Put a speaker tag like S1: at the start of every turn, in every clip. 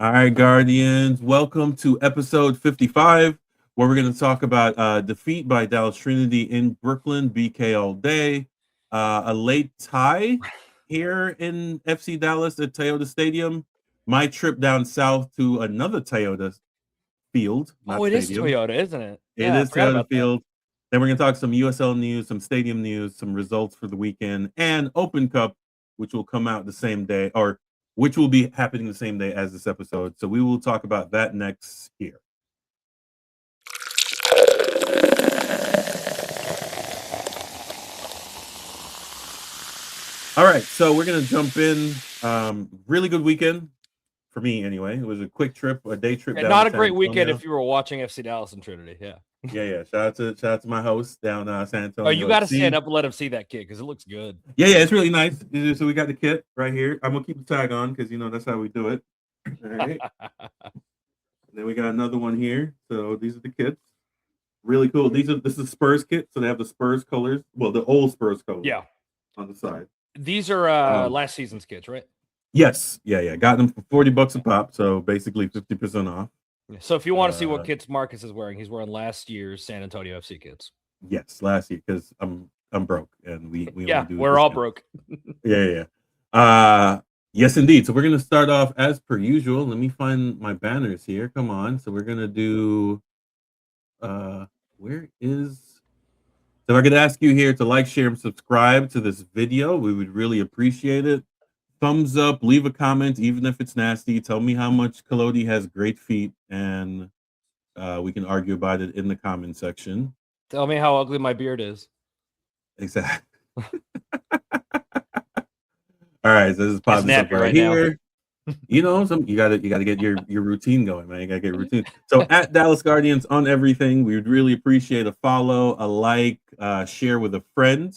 S1: All right, Guardians, welcome to episode 55, where we're going to talk about defeat by Dallas Trinity in Brooklyn, BK all day. A late tie here in FC Dallas at Toyota Stadium. My trip down south to another Toyota field,
S2: Oh,
S1: not
S2: it is
S1: stadium.
S2: Toyota, isn't it?
S1: It
S2: Yeah, I
S1: is
S2: forgot
S1: Toyota
S2: about that.
S1: Field. Then we're going to talk some USL news, some stadium news, some results for the weekend, and Open Cup, which will come out the same day, or which will be happening the same day as this episode. So we will talk about that next here. All right, so we're going to jump in. Really good weekend for me, anyway. It was a quick trip, a day trip.
S2: Not a great weekend if you were watching FC Dallas and Trinity. Yeah.
S1: Yeah. Shout out to my host down San Antonio.
S2: Oh, you got to stand up and let him see that kit because it looks good.
S1: Yeah, it's really nice. So we got the kit right here. I'm gonna keep the tag on because that's how we do it. All right. Then we got another one here. So these are the kits. Really cool. This is Spurs kit. So they have the Spurs colors. Well, the old Spurs colors.
S2: Yeah.
S1: On the side.
S2: These are last season's kits, right?
S1: Yes. Yeah. Got them for $40 a pop. So basically 50% off.
S2: So if you want to see what kits Marcus is wearing, he's wearing last year's San Antonio FC kits.
S1: Yes, last year because I'm broke and we
S2: we're all broke.
S1: Yeah. Yes, indeed. So we're gonna start off as per usual. Let me find my banners here. Come on. So we're gonna do. Where is? So I'm gonna ask you here to like, share, and subscribe to this video. We would really appreciate it. Thumbs up. Leave a comment, even if it's nasty. Tell me how much Kalodi has great feet, and we can argue about it in the comment section.
S2: Tell me how ugly my beard is.
S1: Exactly. All right, so this is positive right here. You gotta get your routine going, man. You gotta get routine. So at Dallas Guardians on everything, we would really appreciate a follow, a like, share with a friend.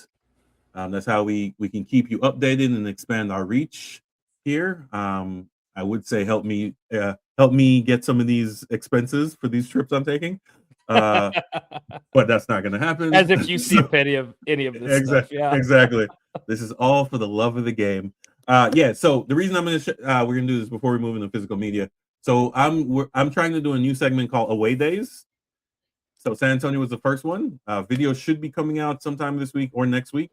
S1: That's how we can keep you updated and expand our reach here. I would say help me get some of these expenses for these trips I'm taking. But that's not going to happen.
S2: As if you see a penny of any of this stuff. Yeah,
S1: exactly. This is all for the love of the game. So the reason we're gonna do this before we move into physical media. So I'm trying to do a new segment called Away Days. So San Antonio was the first one. Video should be coming out sometime this week or next week.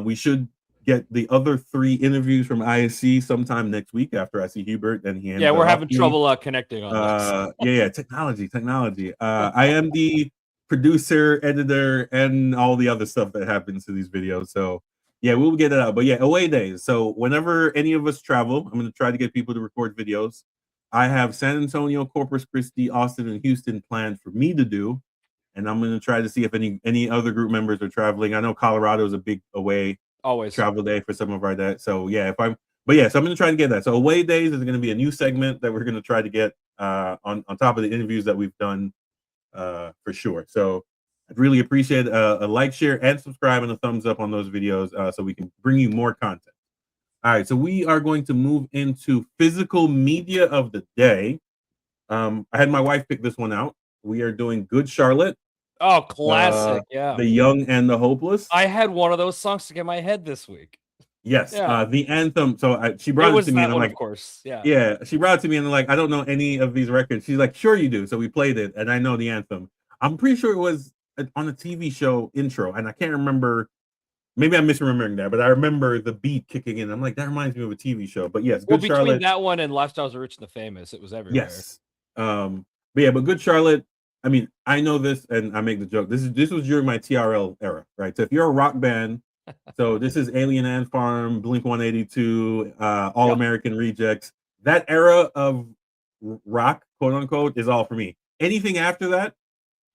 S1: We should get the other 3 interviews from ISC sometime next week after I see Hubert and he.
S2: Yeah, we're having trouble connecting on this.
S1: Technology. I am the producer, editor, and all the other stuff that happens to these videos. So yeah, we'll get it out. But yeah, Away Days. So whenever any of us travel, I'm going to try to get people to record videos. I have San Antonio, Corpus Christi, Austin, and Houston planned for me to do. And I'm going to try to see if any other group members are traveling. I know Colorado is a big away travel day for some of our dads. So yeah, so I'm going to try to get that. So Away Days is going to be a new segment that we're going to try to get on top of the interviews that we've done for sure. So I'd really appreciate a like, share, and subscribe, and a thumbs up on those videos so we can bring you more content. All right, so we are going to move into physical media of the day. I had my wife pick this one out. We are doing Good Charlotte.
S2: Oh, classic. Yeah.
S1: The Young and the Hopeless.
S2: I had one of those songs stuck in my head this week.
S1: Yes. Yeah. The anthem. So she brought it to me and I'm like,
S2: of course. Yeah.
S1: Yeah. She brought it to me and I'm like, I don't know any of these records. She's like, sure you do. So we played it and I know the anthem. I'm pretty sure it was on a TV show intro and I can't remember. Maybe I'm misremembering that, but I remember the beat kicking in. I'm like, that reminds me of a TV show. But yes, Good
S2: between
S1: Charlotte.
S2: That one and Lifestyles of Rich and the Famous, it was everywhere.
S1: Yes. But Good Charlotte. I mean, I know this, and I make the joke. This was during my TRL era, right? So if you're a rock band, so this is Alien Ant Farm, Blink 182, All American Rejects. That era of rock, quote unquote, is all for me. Anything after that,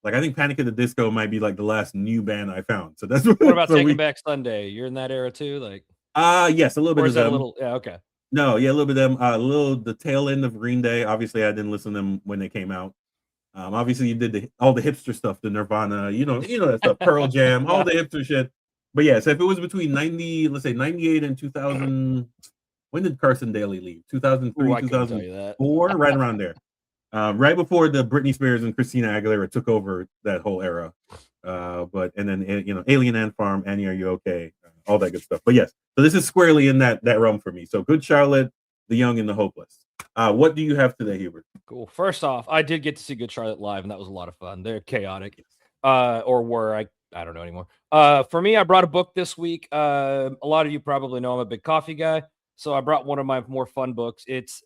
S1: like I think Panic at the Disco might be like the last new band I found. So that's
S2: what about Taking Back Sunday? You're in that era too, like.
S1: Yes, a little bit of them.
S2: Okay.
S1: No, yeah, a little bit of them. The tail end of Green Day. Obviously, I didn't listen to them when they came out. Obviously, you did all the hipster stuff, the Nirvana, you know that stuff, Pearl Jam, all the hipster shit. But yeah, so if it was between 98 and 2000, when did Carson Daly leave? 2003, 2004, right around there. Right before the Britney Spears and Christina Aguilera took over that whole era. And then Alien Ant Farm, Annie, Are You Okay? All that good stuff. But yes, so this is squarely in that realm for me. So Good Charlotte, The Young and the Hopeless. What do you have today, Hubert?
S2: Cool. First off, I did get to see Good Charlotte live, and that was a lot of fun. They're chaotic, or were. I don't know anymore. For me, I brought a book this week. A lot of you probably know I'm a big coffee guy, so I brought one of my more fun books. It's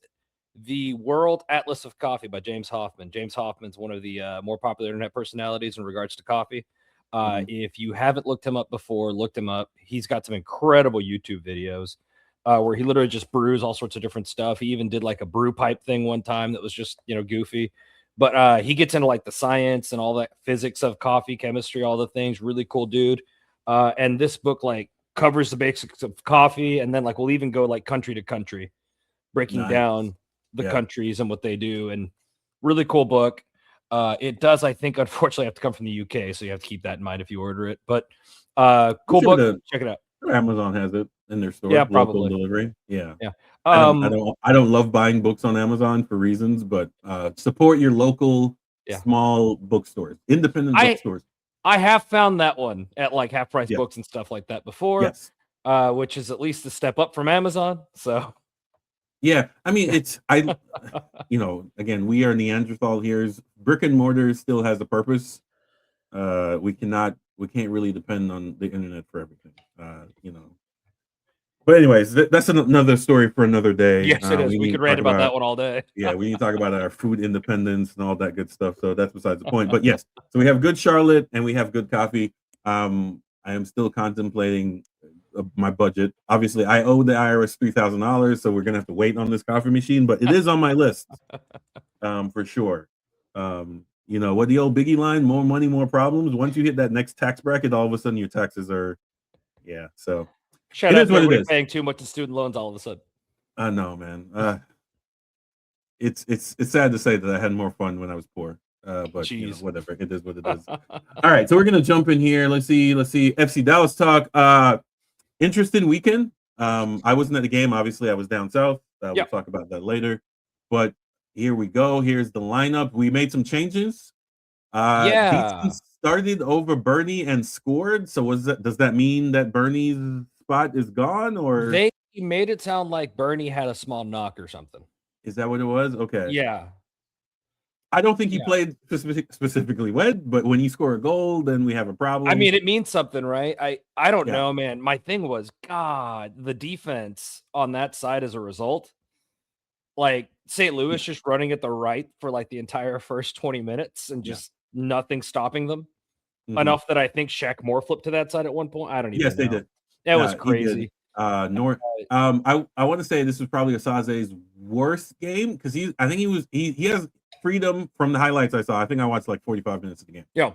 S2: The World Atlas of Coffee by James Hoffman. James Hoffman's one of the more popular internet personalities in regards to coffee. If you haven't looked him up before, looked him up. He's got some incredible YouTube videos where he literally just brews all sorts of different stuff. He even did like a brew pipe thing one time that was just, goofy. But he gets into like the science and all that physics of coffee, chemistry, all the things. Really cool dude. And this book like covers the basics of coffee, and then like we'll even go like country to country, breaking down the countries and what they do. And really cool book. It does, I think, unfortunately, have to come from the UK, so you have to keep that in mind if you order it. But cool book. Check it out.
S1: Amazon has it in their store.
S2: Yeah, probably.
S1: Local delivery. Yeah.
S2: I
S1: don't love buying books on Amazon for reasons, but support your local small bookstores, independent bookstores.
S2: I have found that one at like half price books and stuff like that before. Which is at least a step up from Amazon. So
S1: yeah, I mean again, we are Neanderthal here. Brick and mortar still has a purpose. We can't really depend on the internet for everything. But anyways, that's another story for another day.
S2: Yes, it is. We could rant about that one all day.
S1: Yeah, we need to talk about our food independence and all that good stuff. So that's besides the point. But yes, so we have good Charlotte and we have good coffee. I am still contemplating my budget. Obviously, I owe the IRS $3,000, so we're gonna have to wait on this coffee machine. But it is on my list, for sure. What the old Biggie line: more money, more problems. Once you hit that next tax bracket, all of a sudden your taxes are, So.
S2: Shut up! We're paying too much in student loans all of a sudden.
S1: I know, man. It's sad to say that I had more fun when I was poor. But whatever. It is what it is. All right, so we're gonna jump in here. Let's see. FC Dallas talk. Interesting weekend. I wasn't at the game. Obviously, I was down south. We'll talk about that later. But here we go. Here's the lineup. We made some changes. DC started over Bernie and scored. So does that mean that Bernie's spot is gone, or
S2: they made it sound like Bernie had a small knock or something?
S1: Is that what it was? Okay.
S2: Yeah.
S1: I don't think he played specifically wed, but when you score a goal, then we have a problem.
S2: I mean, it means something, right? I don't know, man. My thing was, God, the defense on that side as a result, like St. Louis just running at the right for like the entire first 20 minutes and just nothing stopping them. Enough that I think Shaq Moore flipped to that side at one point. I don't even know.
S1: They did.
S2: That was crazy.
S1: I want to say this was probably Asaze's worst game because he has freedom from the highlights I saw. I think I watched like 45 minutes of the game.
S2: Yeah.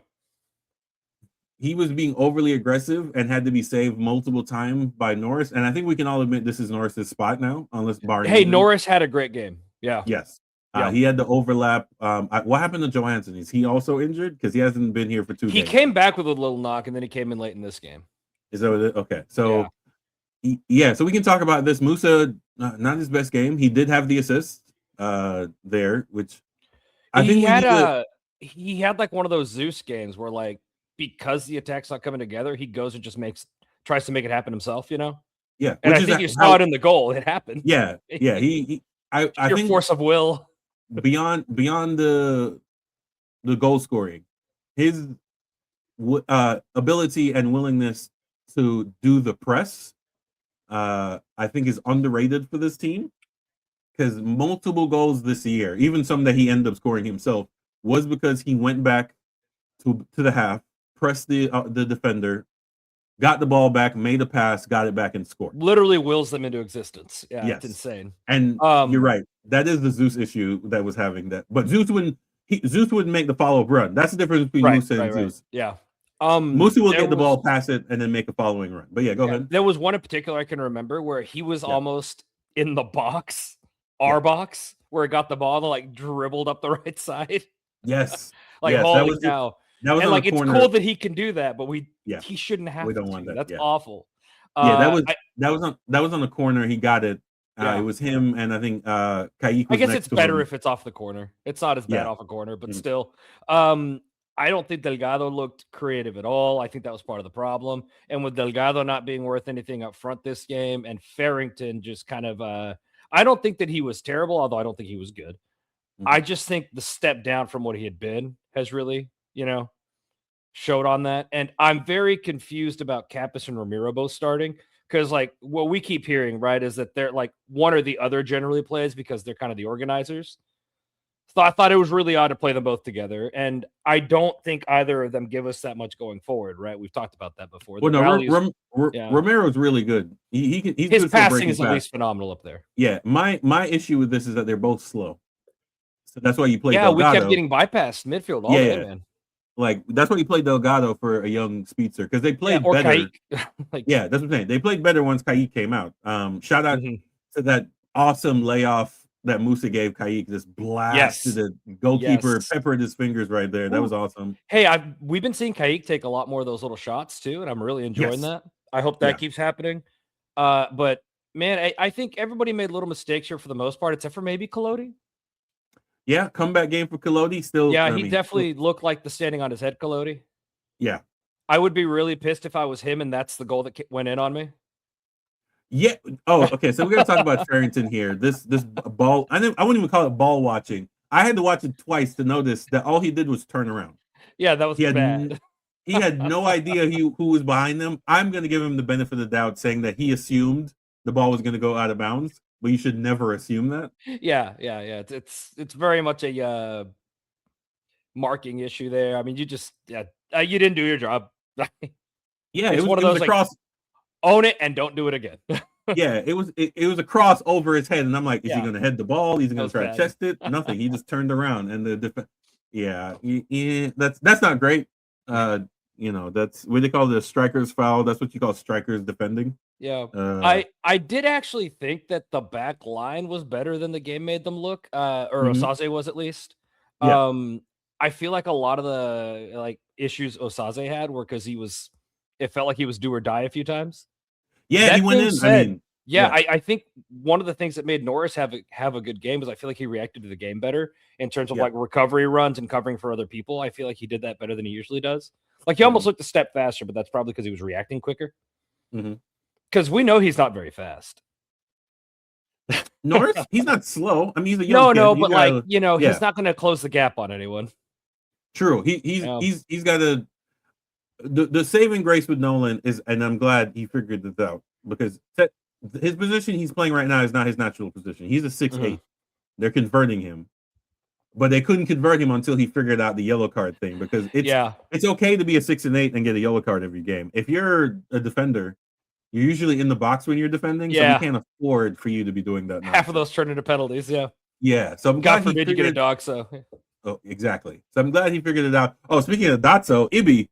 S1: He was being overly aggressive and had to be saved multiple times by Norris. And I think we can all admit this is Norris's spot now, unless Barney.
S2: Hey, Norris had a great game. Yeah.
S1: Yes. He had the overlap. What happened to Johansson? Is he also injured? Because he hasn't been here for 2 games.
S2: He came back with a little knock, and then he came in late in this game.
S1: Is that what it is? Okay. So, so we can talk about this. Musa, not his best game. He did have the assist there, which I think
S2: he had like one of those Zeus games where like because the attack's not coming together, he goes and just tries to make it happen himself,
S1: Yeah.
S2: And I think you saw it in the goal. It happened.
S1: Yeah. Yeah. I think
S2: force of will
S1: beyond the goal scoring, his ability and willingness to do the press, I think is underrated for this team. Because multiple goals this year, even some that he ended up scoring himself, was because he went back to the half, pressed the defender, got the ball back, made a pass, got it back, and scored.
S2: Literally wills them into existence. Yeah, it's insane.
S1: And you're right. That is the Zeus issue that was having that. But Zeus wouldn't make the follow-up run. That's the difference between Musa and Zeus.
S2: Yeah.
S1: Musa will get the ball, pass it, and then make a following run. But go ahead.
S2: There was one in particular I can remember where he was almost in the box. Our box where it got the ball and like dribbled up the right side.
S1: Yes.
S2: Like holy cow.
S1: That was
S2: and like it's
S1: corner.
S2: Cool that he can do that, but he shouldn't have
S1: we don't want that.
S2: That's awful.
S1: That was on the corner. He got it. It was him and I think Kayik was
S2: I guess
S1: next
S2: it's
S1: to
S2: better
S1: him.
S2: if it's off the corner. It's not as bad off a corner, but still. I don't think Delgado looked creative at all. I think that was part of the problem. And with Delgado not being worth anything up front this game and Farrington just kind of I don't think that he was terrible, although I don't think he was good.
S1: Mhm.
S2: I just think the step down from what he had been has really, showed on that. And I'm very confused about Kappas and Ramiro both starting because, like, what we keep hearing, right, is that they're like one or the other generally plays because they're kind of the organizers. So I thought it was really odd to play them both together. And I don't think either of them give us that much going forward, right? We've talked about that before. The
S1: Well, no,
S2: rallies, yeah.
S1: Romero's really good. He's
S2: His
S1: good for a
S2: passing
S1: breaking
S2: is at
S1: pass.
S2: least phenomenal up there.
S1: Yeah, my issue with this is that they're both slow. So that's why you play
S2: Yeah, we kept
S1: Delgado.
S2: getting bypassed midfield all day, man.
S1: Like that's why you play Delgado for a young speedster because they played
S2: or
S1: better.
S2: Like,
S1: yeah, that's what I'm saying. They played better once Kayik came out. Shout out to that awesome layoff that Musa gave Kayik. This blast to the goalkeeper, peppered his fingers right there. That was awesome.
S2: Hey, we've been seeing Kayik take a lot more of those little shots too, and I'm really enjoying that. I hope that keeps happening. But man, I think everybody made little mistakes here for the most part, except for maybe Collodi.
S1: Yeah, comeback game for Collodi. Still,
S2: yeah, he definitely looked like the standing on his head Collodi.
S1: Yeah,
S2: I would be really pissed if I was him and that's the goal that went in on me.
S1: Yeah. Oh, okay. So we're gonna talk about Farrington here. This ball. I wouldn't even call it ball watching. I had to watch it twice to notice that all he did was turn around.
S2: Yeah, that was bad.
S1: He had no idea who was behind him. I'm gonna give him the benefit of the doubt, saying that he assumed the ball was gonna go out of bounds. But you should never assume that.
S2: Yeah. It's very much a marking issue there. I mean, you just you didn't do your job.
S1: Yeah, it was one of those
S2: like, own it and don't do it again.
S1: Yeah, it was a cross over his head, and I'm like, is he going to head the ball? He's going to try to chest it? Nothing. He just turned around, and that's not great. That's what they call the striker's foul. That's what you call strikers defending.
S2: Yeah, I did actually think that the back line was better than the game made them look, or Osaze was at least.
S1: Yeah.
S2: I feel like a lot of the issues Osaze had were because it felt like he was do or die a few times.
S1: Yeah, he went in.
S2: I think one of the things that made Norris have a good game is I feel like he reacted to the game better in terms of like recovery runs and covering for other people. I feel like he did that better than he usually does. Like he almost looked a step faster, but that's probably because he was reacting quicker. Because we know he's not very fast.
S1: Norris, he's not slow. I mean, he's a young kid.
S2: But he's not going to close the gap on anyone.
S1: True. He's got the saving grace with Nolan is, and I'm glad he figured this out because his position he's playing right now is not his natural position. He's a 6'8". They're converting him, but they couldn't convert him until he figured out the yellow card thing because it's okay to be a 6 and 8 and get a yellow card every game. If you're a defender, you're usually in the box when you're defending, so we can't afford for you to be doing that.
S2: Half of those turn into penalties.
S1: Yeah. So I'm glad
S2: God forbid you get a dog. So.
S1: Oh, exactly. So I'm glad he figured it out. Oh, speaking of Dotso, Ibi,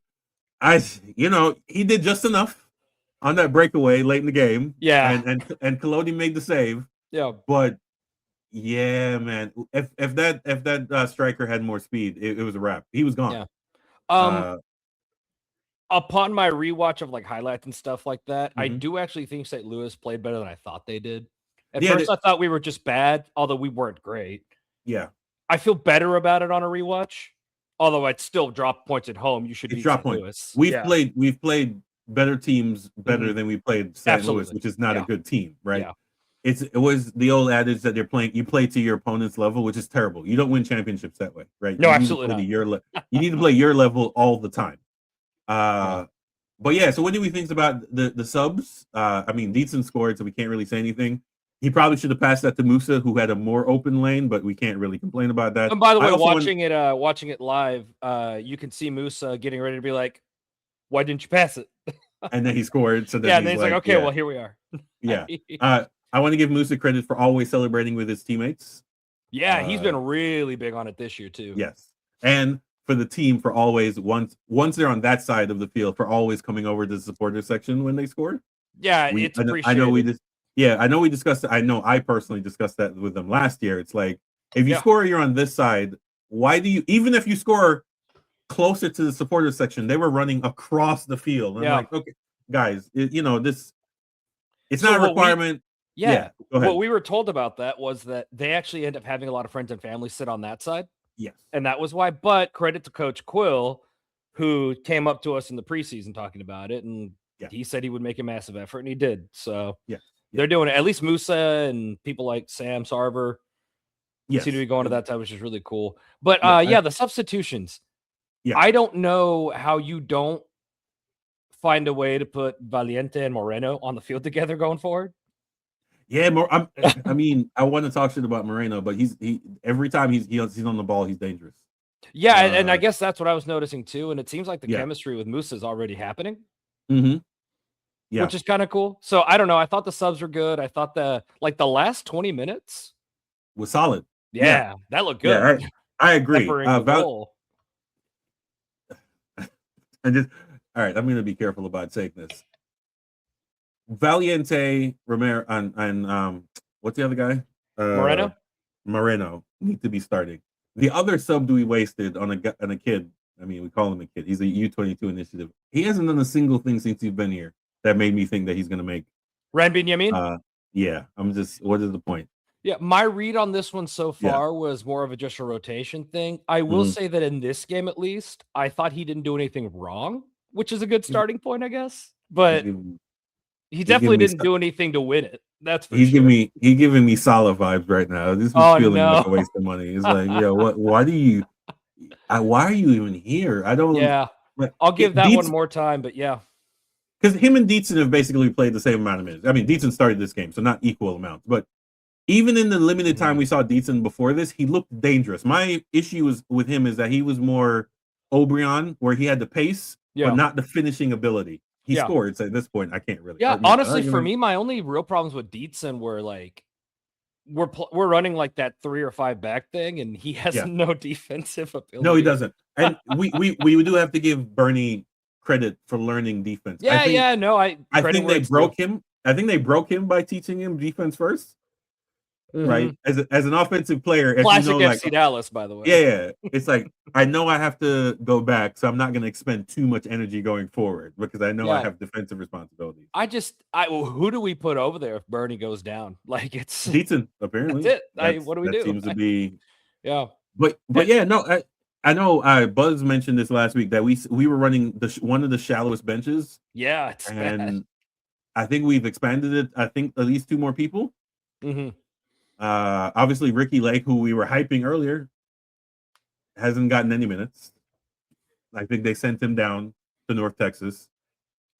S1: he did just enough on that breakaway late in the game.
S2: Yeah.
S1: And Collodi made the save.
S2: Yeah.
S1: But yeah, man, if that striker had more speed, it was a wrap. He was gone.
S2: Yeah. Upon my rewatch of like highlights and stuff like that, I do actually think St. Louis played better than I thought they did. At first, I thought we were just bad, although we weren't great.
S1: Yeah.
S2: I feel better about it on a rewatch. Although I'd still drop points at home, you should beat St. Louis.
S1: We've played better teams better than we played St. Louis, which is not a good team, right?
S2: Yeah.
S1: It was the old adage that you play to your opponent's level, which is terrible. You don't win championships that way, right?
S2: No, absolutely not.
S1: You need to play your level all the time. But yeah, so what do we think about the subs? I mean, Dietzen scored, so we can't really say anything. He probably should have passed that to Musa, who had a more open lane, but we can't really complain about that.
S2: And by the way, watching it live, you can see Musa getting ready to be like, "Why didn't you pass it?"
S1: And then he scored. So then
S2: and then he's like, "Okay, well, here we are."
S1: Yeah. I want to give Musa credit for always celebrating with his teammates.
S2: Yeah, he's been really big on it this year too.
S1: Yes, and for the team for always once they're on that side of the field for always coming over to the supporter section when they scored.
S2: Yeah, it's appreciated.
S1: I know we discussed it. I know I personally discussed that with them last year. It's like if you score, you're on this side. Why do you? Even if you score closer to the supporter section, they were running across the field. And I'm like, okay, guys, this. It's not a requirement.
S2: What we were told about that was that they actually end up having a lot of friends and family sit on that side.
S1: Yes.
S2: And that was why. But credit to Coach Quill, who came up to us in the preseason talking about it. And he said he would make a massive effort, and he did. So, They're doing it. At least Musa and people like Sam Sarver
S1: Yes.
S2: seem to be going to that time, which is really cool. But the substitutions.
S1: Yeah.
S2: I don't know how you don't find a way to put Valiente and Moreno on the field together going forward.
S1: Yeah, I mean, I want to talk shit about Moreno, but every time he's on the ball, he's dangerous.
S2: Yeah, and I guess that's what I was noticing too. And it seems like the chemistry with Musa is already happening.
S1: Mm-hmm. Yeah.
S2: Which is kind of cool. So I don't know. I thought the subs were good. I thought the last 20 minutes
S1: was solid.
S2: Yeah, that looked good.
S1: Yeah, I agree. All right, I'm going to be careful about saying this. Valiente, Romero, and what's the other guy? Moreno need to be starting. The other sub we wasted on a kid. I mean, we call him a kid. He's a U22 initiative. He hasn't done a single thing since he's been here that made me think that he's going to make.
S2: Ran Benjamin?
S1: Yeah, I'm just. What is the point?
S2: Yeah, my read on this one so far was more of just a rotation thing. I will say that in this game, at least, I thought he didn't do anything wrong, which is a good starting point, I guess. But he definitely didn't do anything to win it. That's for sure.
S1: He's giving me Salah vibes right now. This is feeling like a waste of money. It's like, what? Why are you even here? I don't.
S2: Yeah, I'll give that one more time, but yeah.
S1: Because him and Dietzen have basically played the same amount of minutes. I mean, Dietzen started this game, so not equal amounts, but even in the limited time we saw Dietzen before this, he looked dangerous. My issue with him is that he was more Obrian, where he had the pace, but not the finishing ability. He scored, so at this point, I can't really.
S2: Yeah, honestly, for me, my only real problems with Dietzen were like, we're running like that 3 or 5 back thing, and he has no defensive ability.
S1: No, he doesn't. And we do have to give Bernie credit for learning defense.
S2: I
S1: think they broke him. I think they broke him by teaching him defense first. Right, as an offensive player,
S2: classic FC Dallas, by the way.
S1: Yeah, it's like I know I have to go back, so I'm not going to expend too much energy going forward because I know I have defensive responsibilities.
S2: Who do we put over there if Bernie goes down? Like it's
S1: Dietzen, apparently.
S2: That's it. What do we do?
S1: Seems to be
S2: but
S1: yeah, no, I know. Buzz mentioned this last week that we were running one of the shallowest benches.
S2: Yeah, it's bad.
S1: I think we've expanded it. I think at least 2 more people.
S2: Mm-hmm.
S1: Obviously Ricky Lake, who we were hyping earlier, hasn't gotten any minutes. I think they sent him down to North Texas.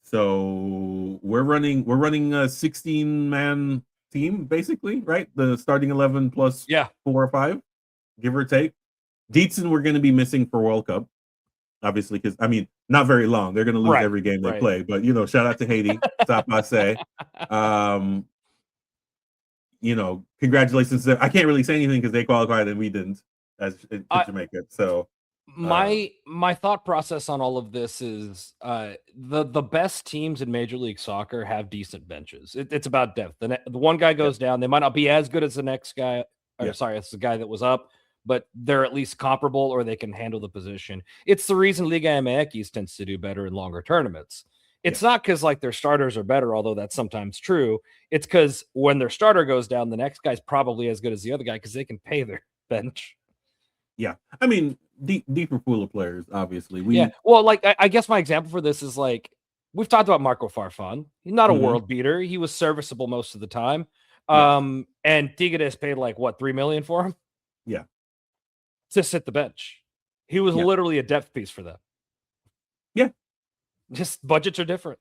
S1: So we're running a 16-man team, basically, right? The starting 11 plus 4 or 5, give or take. Dietzen we're going to be missing for World Cup, obviously, because I mean, not very long. They're going to lose every game they play. But shout out to Haiti, stop I say. Congratulations. I can't really say anything because they qualified and we didn't as Jamaica. So
S2: my thought process on all of this is the best teams in Major League Soccer have decent benches. It's about depth. The one guy goes down, they might not be as good as the next guy. Sorry, it's the guy that was up, but they're at least comparable or they can handle the position. It's the reason Liga MX tends to do better in longer tournaments. It's not because like their starters are better, although that's sometimes true. It's because when their starter goes down, the next guy's probably as good as the other guy because they can pay their bench.
S1: Yeah, I mean, deeper pool of players, obviously.
S2: Well, like I guess my example for this is like we've talked about Marco Farfan. He's not a world beater. He was serviceable most of the time. And Tigres paid like what, $3 million for him?
S1: Yeah,
S2: to sit the bench. He was literally a depth piece for them.
S1: Yeah.
S2: Just budgets are different.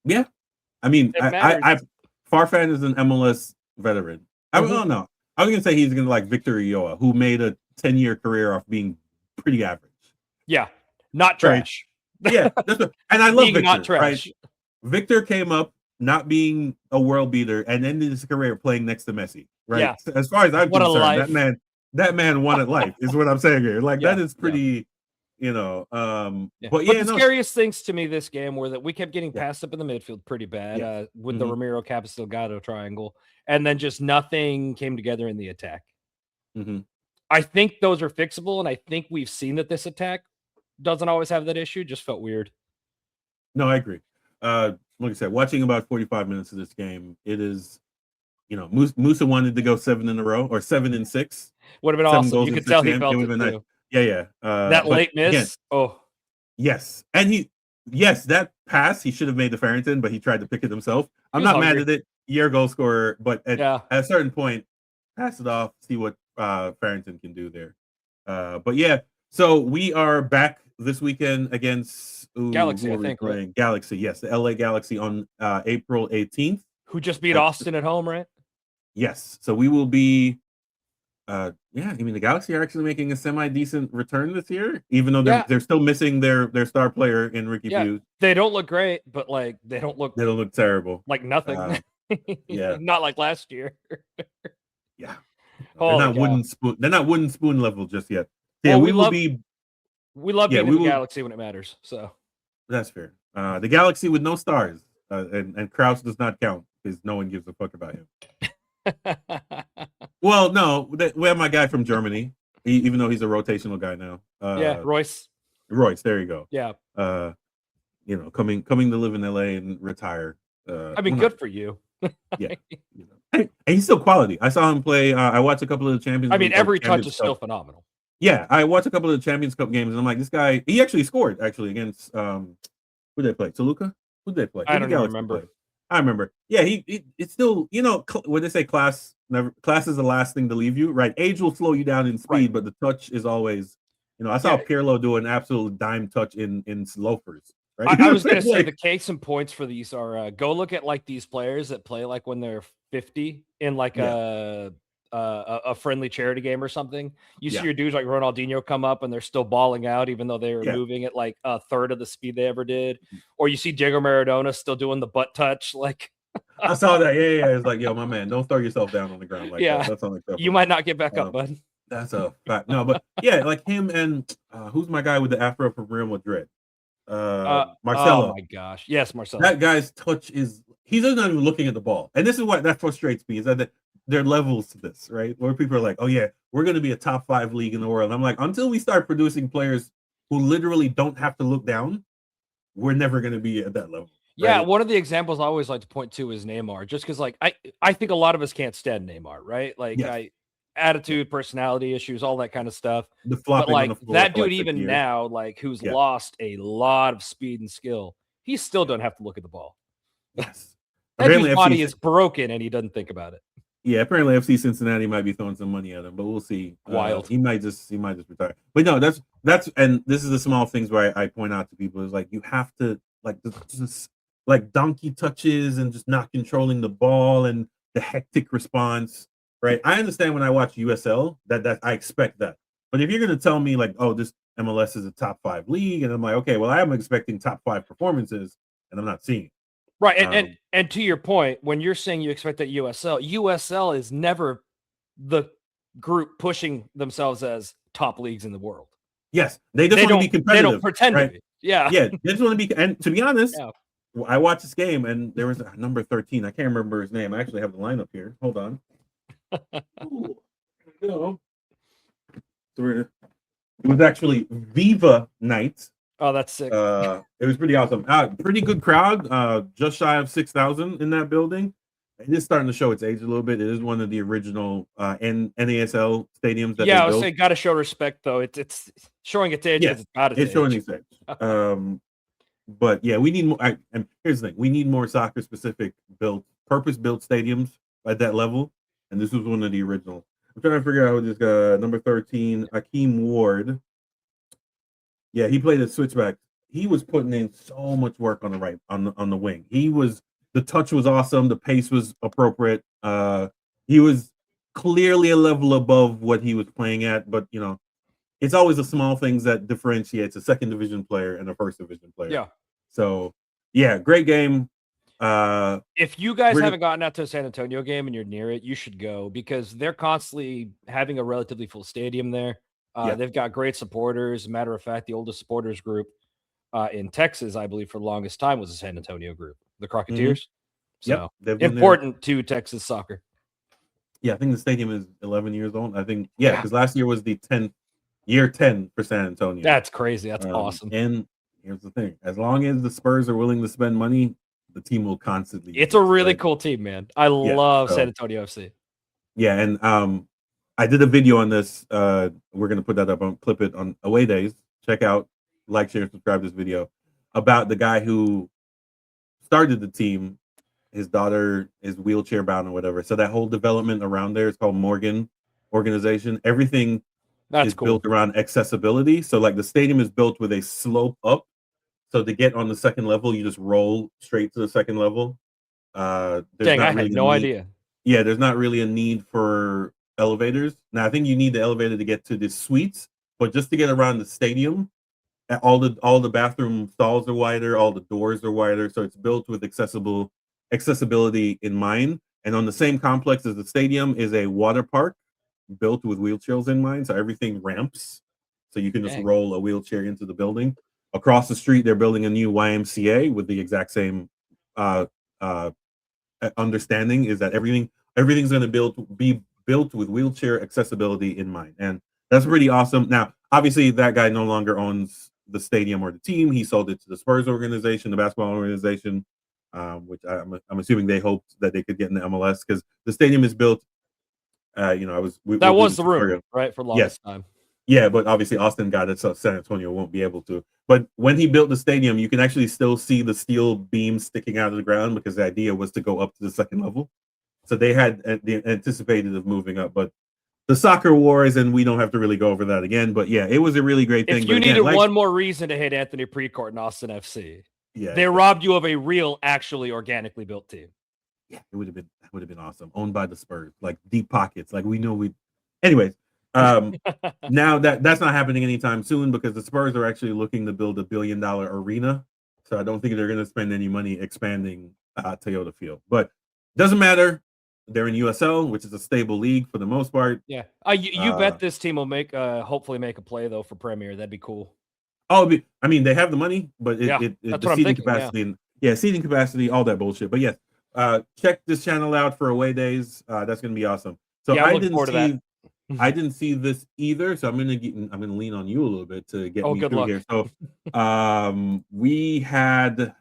S1: Yeah. I mean, Farfan is an MLS veteran. I don't know. I was going to say he's going to like Victor Ulloa, who made a 10-year career off being pretty average.
S2: Yeah. Not trash.
S1: Right? Yeah. And I love Victor.
S2: Not trash.
S1: Right? Victor came up not being a world beater and ended his career playing next to Messi. Right. Yeah. As far as I'm concerned, that man won at life is what I'm saying here. Like that is pretty... But the
S2: scariest things to me this game were that we kept getting passed up in the midfield pretty bad with the Ramiro Capistrano triangle, and then just nothing came together in the attack. I think those are fixable, and I think we've seen that this attack doesn't always have that issue. Just felt weird.
S1: No, I agree. Like I said, watching about 45 minutes of this game, it is, Musa wanted to go 7 in a row or 7 and 6.
S2: Would have been awesome. You could tell he felt it too.
S1: Yeah.
S2: That late miss.
S1: Again, yes. And yes, that pass he should have made to Farrington, but he tried to pick it himself. I'm not mad at it. You're a goal scorer, but at a certain point, pass it off, see what Farrington can do there. But yeah, so we are back this weekend against
S2: Galaxy, I think,
S1: playing? Right? Galaxy, yes, the LA Galaxy on April 18th.
S2: Who just beat Austin at home, right?
S1: Yes. So we will be yeah, I mean the Galaxy are actually making a semi-decent return this year, even though they're still missing their star player in Ricky Hughes.
S2: They don't look great, but like they don't look
S1: terrible.
S2: Like nothing.
S1: Yeah.
S2: Not like last year.
S1: Yeah. They're not wooden spoon. They're not wooden spoon level just yet. Yeah, we love beating
S2: the Galaxy when it matters. So
S1: that's fair. The Galaxy with no stars, and Krause does not count because no one gives a fuck about him. Well, no, we have my guy from Germany, even though he's a rotational guy now.
S2: Royce.
S1: There you go.
S2: Yeah.
S1: Coming to live in LA and retire.
S2: I mean, good for you.
S1: Yeah. And he's still quality. I saw him play. I watched a couple of the Champions.
S2: I mean, every touch is still phenomenal.
S1: Yeah, I watched a couple of the Champions Cup games, and I'm like, this guy. He actually scored against who did they play? Toluca? Who did they play?
S2: I don't remember.
S1: I remember. Yeah, it's still, when they say class is the last thing to leave you, right? Age will slow you down in speed, but the touch is always, I saw Pirlo do an absolute dime touch in loafers. Right?
S2: I was going to say the case and points for these are go look at like these players that play like when they're 50 in like a friendly charity game or something. You see your dudes like Ronaldinho come up and they're still balling out even though they were moving at like a third of the speed they ever did. Or you see Diego Maradona still doing the butt touch. Like
S1: I saw that. Yeah. It's like, yo, my man, don't throw yourself down on the ground like that. That's unacceptable.
S2: You might not get back up, bud.
S1: That's a fact. No, but yeah, like him and who's my guy with the afro from Real Madrid? Marcelo.
S2: Oh my gosh. Yes, Marcelo.
S1: That guy's touch he's not even looking at the ball. And this is what that frustrates me, is that there are levels to this, right? Where people are like, oh yeah, we're going to be a top 5 league in the world. I'm like, until we start producing players who literally don't have to look down, we're never going to be at that level. Right?
S2: Yeah, one of the examples I always like to point to is Neymar, just because like I think a lot of us can't stand Neymar, right? Like attitude, personality issues, all that kind of stuff.
S1: The flopping,
S2: but like
S1: on the floor
S2: that dude, even now, like who's lost a lot of speed and skill, he still doesn't have to look at the ball.
S1: Yes,
S2: that dude's body is broken, and he doesn't think about it.
S1: Yeah, apparently FC Cincinnati might be throwing some money at him, but we'll see.
S2: Wild.
S1: He might just retire. But no, that's and this is the small things where I point out to people is like you have to like just like donkey touches and just not controlling the ball and the hectic response. Right. I understand when I watch USL that I expect that. But if you're going to tell me like, oh, this MLS is a top 5 league, and I'm like, okay, well, I am expecting top 5 performances, and I'm not seeing it.
S2: Right. And to your point, when you're saying you expect that USL is never the group pushing themselves as top leagues in the world.
S1: Yes. They just want to be competitive.
S2: They don't pretend to be. Yeah.
S1: Yeah. They just want to be. And to be honest, I watched this game, and there was a number 13. I can't remember his name. I actually have the lineup here. Hold on. It was actually Viva Night.
S2: Oh, that's sick.
S1: It was pretty awesome. Pretty good crowd. Just shy of 6,000 in that building. It is starting to show its age a little bit. It is one of the original NASL stadiums. That
S2: I would say got to show respect though. It's showing its age.
S1: Yes, it's showing its age. But yeah, we need more. And here's the thing: we need more soccer-specific purpose-built stadiums at that level. And this was one of the original. I'm trying to figure out who this guy, number 13, Akeem Ward. Yeah, he played a switchback. He was putting in so much work on the right, on the wing. The touch was awesome. The pace was appropriate. He was clearly a level above what he was playing at. But it's always the small things that differentiates a second division player and a first division player.
S2: Yeah.
S1: So yeah, great game.
S2: If you guys haven't gotten out to a San Antonio game and you're near it, you should go because they're constantly having a relatively full stadium there. They've got great supporters. Matter of fact, the oldest supporters group in Texas, I believe, for the longest time was the San Antonio group, the Crocketeers. So important to Texas soccer.
S1: Yeah, I think the stadium is 11 years old. I think, because last year was the year 10 for San Antonio.
S2: That's crazy. That's awesome.
S1: And here's the thing: as long as the Spurs are willing to spend money, the team will constantly.
S2: It's a really cool team, man. I love San Antonio FC.
S1: Yeah, and I did a video on this. We're gonna put that up on clip it on away days. Check out, like, share, subscribe to this video. about the guy who started the team. His daughter is wheelchair bound or whatever. So that whole development around there is called Morgan Organization. Everything
S2: That's
S1: is
S2: cool.
S1: built around accessibility. So like the stadium is built with a slope up. So to get on the second level, you just roll straight to the second level. There's
S2: Dang, I
S1: not
S2: had
S1: really a
S2: no
S1: need.
S2: idea.
S1: Yeah, there's not really a need for elevators. Now I think you need the elevator to get to the suites, but just to get around the stadium, all the bathroom stalls are wider, all the doors are wider, so it's built with accessibility in mind. And on the same complex as the stadium is a water park built with wheelchairs in mind, so everything ramps, so you can just
S2: Dang.
S1: roll a wheelchair into the building. Across the street, they're building a new YMCA with the exact same uh, uh, understanding, is that everything's going to be built with wheelchair accessibility in mind, and that's pretty awesome. Now, obviously, that guy no longer owns the stadium or the team. He sold it to the Spurs organization, the basketball organization, which I'm assuming they hoped that they could get in the MLS because the stadium is built. We
S2: That was
S1: alluded
S2: the
S1: to
S2: rumor,
S1: earlier.
S2: right? For the
S1: Yes,
S2: longest time.
S1: yeah, but obviously Austin got it, so San Antonio won't be able to. But when he built the stadium, you can actually still see the steel beams sticking out of the ground because the idea was to go up to the second level. So they had the anticipated of moving up, but the soccer wars, and we don't have to really go over that again. But yeah, it was a really great thing.
S2: If
S1: But
S2: you
S1: again,
S2: needed
S1: like
S2: one more reason to hate Anthony Precourt and Austin FC,
S1: yeah,
S2: they robbed you of a real, actually organically built team.
S1: yeah, it would have been awesome. Owned by the Spurs, like deep pockets. Like we know we. Anyways, now that's not happening anytime soon because the Spurs are actually looking to build $1 billion arena. So I don't think they're going to spend any money expanding Toyota Field. But doesn't matter. They're in USL, which is a stable league for the most part.
S2: Yeah, you bet this team will make hopefully make a play though for Premier. That'd be cool.
S1: Oh, I mean, they have the money, but
S2: Yeah,
S1: the
S2: that's what I'm
S1: seating
S2: thinking.
S1: capacity and seating capacity, all that bullshit. But yes, check this channel out for away days. That's gonna be awesome. So
S2: Yeah, I'm looking forward to that.
S1: I didn't see this either, so I'm gonna lean on you a little bit to get
S2: Oh,
S1: me
S2: good
S1: through
S2: luck.
S1: here. So, we had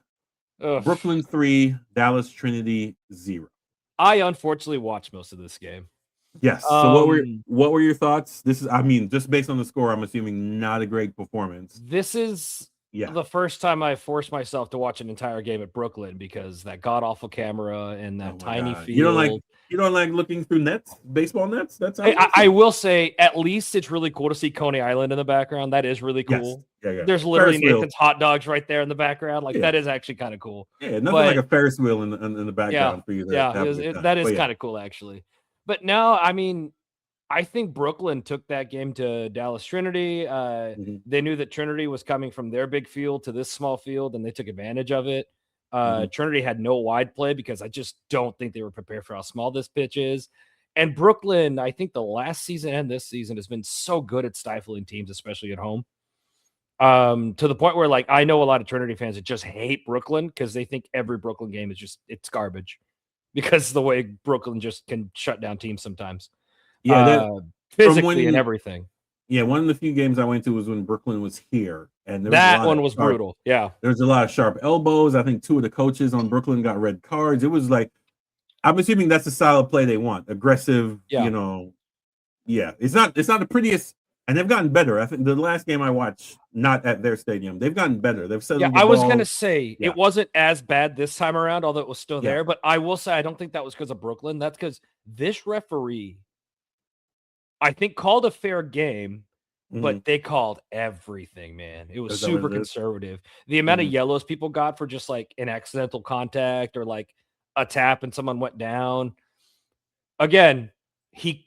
S2: Ugh.
S1: Brooklyn 3, Dallas Trinity 0.
S2: I unfortunately watched most of this game.
S1: Yes. So what were your thoughts? This is, I mean, just based on the score, I'm assuming not a great performance.
S2: This is the first time I forced myself to watch an entire game at Brooklyn because that god awful camera and that tiny
S1: God.
S2: field.
S1: You don't like looking through nets, baseball nets? That's
S2: I will say, at least it's really cool to see Coney Island in the background. That is really cool.
S1: Yes. Yeah.
S2: There's literally Nathan's hot dogs right there in the background. Like that is actually kind of cool.
S1: Yeah, nothing like a Ferris wheel in the background for you to have a good time.
S2: That is kind of cool actually. But no, I mean, I think Brooklyn took that game to Dallas Trinity. They knew that Trinity was coming from their big field to this small field, and they took advantage of it. Trinity had no wide play because I just don't think they were prepared for how small this pitch is. And Brooklyn, I think the last season and this season has been so good at stifling teams, especially at home. To the point where, like, I know a lot of Trinity fans that just hate Brooklyn because they think every Brooklyn game is it's garbage because the way Brooklyn just can shut down teams sometimes.
S1: Yeah,
S2: physically and everything.
S1: Yeah, one of the few games I went to was when Brooklyn was here, and
S2: that one was brutal. Yeah,
S1: there was a lot of sharp elbows. I think 2 of the coaches on Brooklyn got red cards. It was like, I'm assuming that's the style of play they want, aggressive. Yeah. It's not the prettiest, and they've gotten better. I think the last game I watched, not at their stadium, they've gotten better. They've settled.
S2: Yeah, I was gonna say it wasn't as bad this time around, although it was still there. But I will say I don't think that was because of Brooklyn. That's because this referee, I think, called a fair game, but they called everything, man. It was super conservative. The amount of yellows people got for just like an accidental contact or like a tap and someone went down. Again, I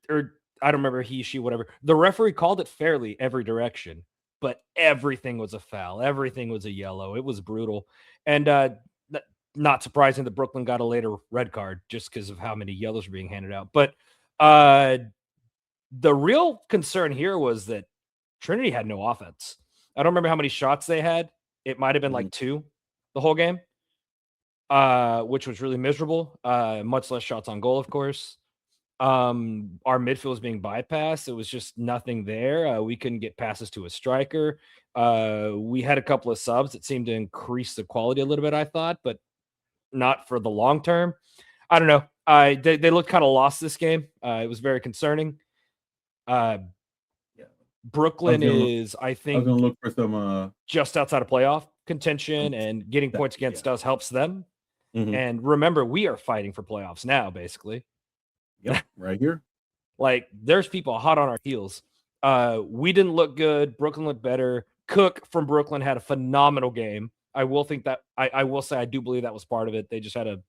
S2: don't remember he, she, whatever. The referee called it fairly every direction, but everything was a foul. Everything was a yellow. It was brutal. And not surprising that Brooklyn got a later red card just because of how many yellows were being handed out. But the real concern here was that Trinity had no offense. I don't remember how many shots they had. It might have been like 2 the whole game, which was really miserable. Much less shots on goal, of course. Our midfield was being bypassed. It was just nothing there. We couldn't get passes to a striker. We had a couple of subs that seemed to increase the quality a little bit, I thought, but not for the long term. I don't know. They looked kind of lost this game. It was very concerning. Brooklyn is, I think,
S1: I was gonna look for some
S2: just outside of playoff contention and getting points against us helps them.
S1: Mhm.
S2: And remember, we are fighting for playoffs now, basically.
S1: Yep, right here.
S2: Like, there's people hot on our heels. We didn't look good. Brooklyn looked better. Cook from Brooklyn had a phenomenal game. I will think that I will say I do believe that was part of it. They just had a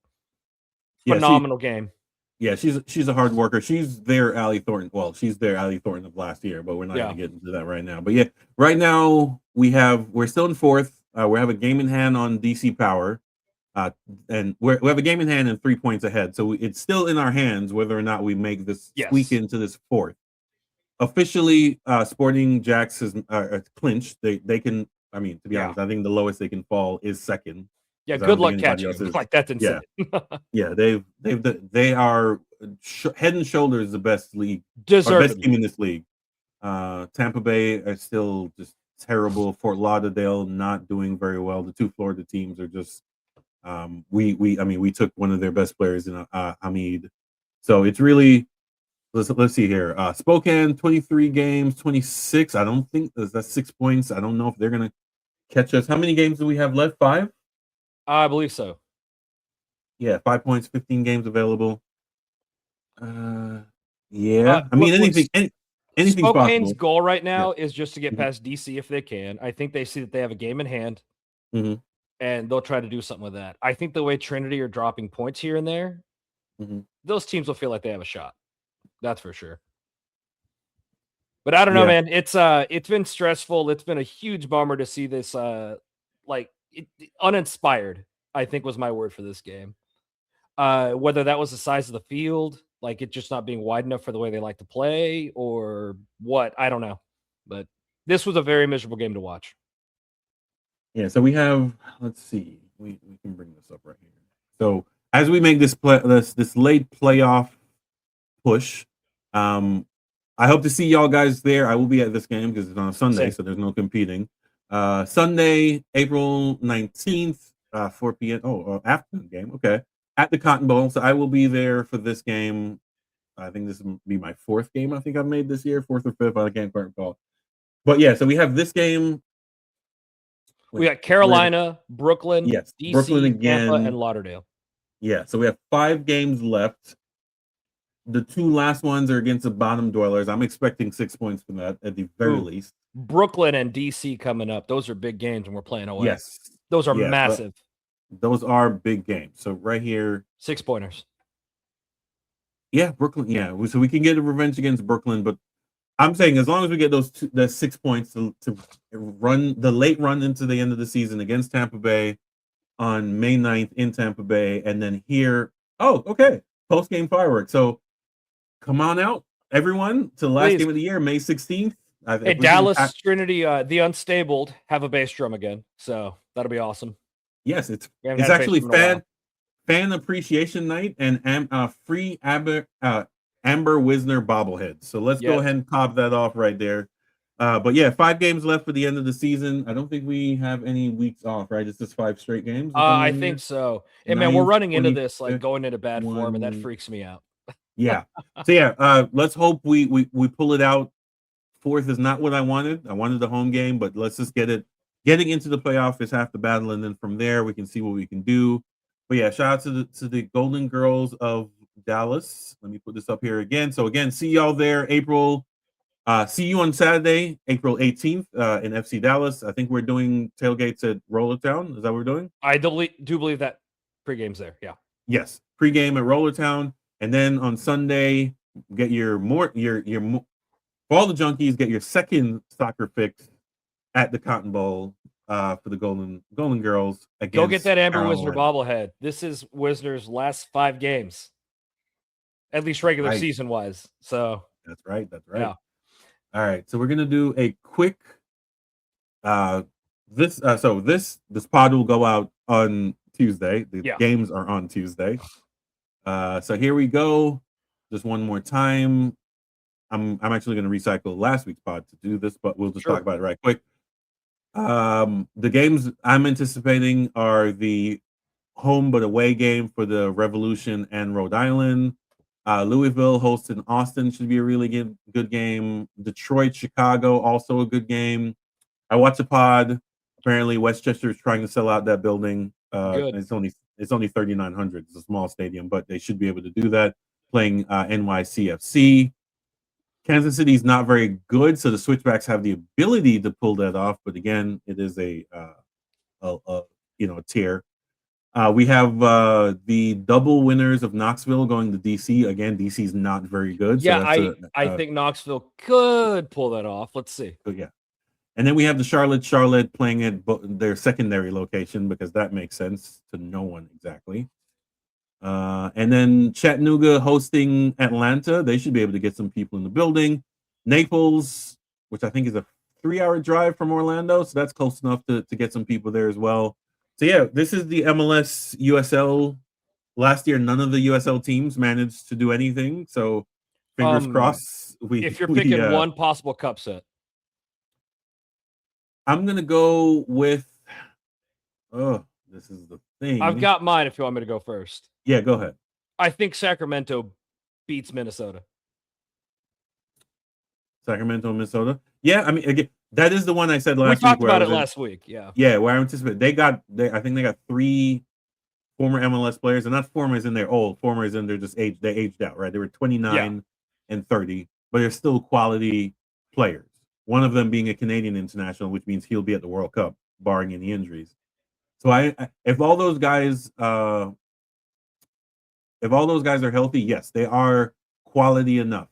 S2: phenomenal game.
S1: Yeah, she's a hard worker. She's their Allie Thornton. Well, she's their Allie Thornton of last year, but we're not going to get into that right now. But yeah, right now we're still in fourth. We have a game in hand on DC Power, and we have a game in hand and 3 points ahead. So it's still in our hands whether or not we make this squeak into this fourth. Officially, Sporting Jacks has clinched. They can. I mean, to be honest, I think the lowest they can fall is second.
S2: Yeah, good luck catching them. Like, that's insane.
S1: Yeah, they are head and shoulders the best league, best team in this league. Tampa Bay are still just terrible. Fort Lauderdale not doing very well. The two Florida teams are just we took one of their best players in Hamid. So it's really let's see here. Spokane 23 games, 26. I don't think that's 6 points. I don't know if they're gonna catch us. How many games do we have left? 5?
S2: I believe so.
S1: Yeah, 5 points, 15 games available. Yeah. I mean, anything's
S2: Spokane's
S1: possible.
S2: goal right now is just to get past DC if they can. I think they see that they have a game in hand, and they'll try to do something with that. I think the way Trinity are dropping points here and there, those teams will feel like they have a shot. That's for sure. But I don't know, man. It's been stressful. It's been a huge bummer to see this uninspired, I think was my word for this game. Whether that was the size of the field, like it just not being wide enough for the way they like to play, or what, I don't know. But this was a very miserable game to watch.
S1: Yeah, so we have, let's see, we can bring this up right here. So as we make this late playoff push, I hope to see y'all guys there. I will be at this game because it's on a Sunday, so there's no competing. Sunday, April 19th, 4 p.m. Oh, afternoon game. Okay. At the Cotton Bowl. So I will be there for this game. I think this will be my 4th game I think I've made this year, 4th or 5th. I can't quite recall. But yeah, so we have this game.
S2: We got Carolina, Brooklyn, DC,
S1: Brooklyn again,
S2: Tampa, and Lauderdale.
S1: Yeah, so we have 5 games left. The 2 last ones are against the bottom dwellers. I'm expecting 6 points from that at the very least.
S2: Brooklyn and DC coming up. Those are big games, and we're playing away.
S1: Yes.
S2: Those are massive.
S1: Those are big games. So right here.
S2: 6-pointers.
S1: Yeah, Brooklyn. Yeah, so we can get a revenge against Brooklyn, but I'm saying as long as we get the 6 points to run the late run into the end of the season against Tampa Bay on May 9th in Tampa Bay, and then here, post-game fireworks. So come on out, everyone, to the last game of the year, May 16th.
S2: Hey, Dallas Trinity, the Unstabled, have a bass drum again, so that'll be awesome.
S1: Yes, it's actually fan appreciation night and free Amber Wisner bobblehead. So let's go ahead and pop that off right there. But yeah, 5 games left for the end of the season. I don't think we have any weeks off, right? It's just 5 straight games.
S2: I think so. And man, we're running into this like going into bad form, and that freaks me out.
S1: Yeah. So yeah, let's hope we pull it out. 4th is not what I wanted. I wanted the home game, but let's just get it. Getting into the playoff is half the battle, and then from there we can see what we can do. But yeah, shout out to the Golden Girls of Dallas. Let me put this up here again. So again, see y'all there, April. See you on Saturday, April 18th in FC Dallas. I think we're doing tailgates at Rollertown. Is that what we're doing?
S2: I do believe that pregame's there. Yeah.
S1: Yes, pregame at Rollertown, and then on Sunday, get your for all the junkies, get your second soccer fix at the Cotton Bowl for the Golden Girls.
S2: Go get that Amber Wisner bobblehead. This is Wisner's last 5 games, at least regular season wise. So
S1: that's right.
S2: Yeah.
S1: All right, so we're gonna do a quick. This pod will go out on Tuesday. The games are on Tuesday. So here we go. Just one more time. I'm actually going to recycle last week's pod to do this, but we'll just talk about it right quick. The games I'm anticipating are the home but away game for the Revolution and Rhode Island. Louisville hosting Austin should be a really good game. Detroit, Chicago, also a good game. I watch a pod Apparently, Westchester is trying to sell out that building.
S2: Good.
S1: It's only 3,900. It's a small stadium, but they should be able to do that. Playing NYCFC. Kansas City is not very good, so the Switchbacks have the ability to pull that off. But again, it is a tier. We have the double winners of Knoxville going to DC. Again, DC is not very good.
S2: Yeah,
S1: so
S2: I think Knoxville could pull that off. Let's see.
S1: Yeah. And then we have the Charlotte playing at their secondary location because that makes sense to no one exactly. And then Chattanooga hosting Atlanta. They should be able to get some people in the building. Naples, which I think is a 3-hour drive from Orlando, so that's close enough to get some people there as well. So yeah, this is the MLS USL. Last year, none of the USL teams managed to do anything. So fingers crossed.
S2: If you're picking one possible cup set,
S1: I'm gonna go with. Oh, this is the thing.
S2: I've got mine. If you want me to go first,
S1: yeah, go ahead.
S2: I think Sacramento beats Minnesota.
S1: Sacramento, Minnesota. Yeah, I mean, again, that is the one I said last week.
S2: We talked about it last week. Yeah.
S1: Yeah, where I anticipate I think they got 3 former MLS players, and not former as in they're old. Former as in they're just aged. They aged out, right? They were 29 and 30, but they're still quality players. One of them being a Canadian international, which means he'll be at the World Cup, barring any injuries. So if all those guys are healthy, yes, they are quality enough.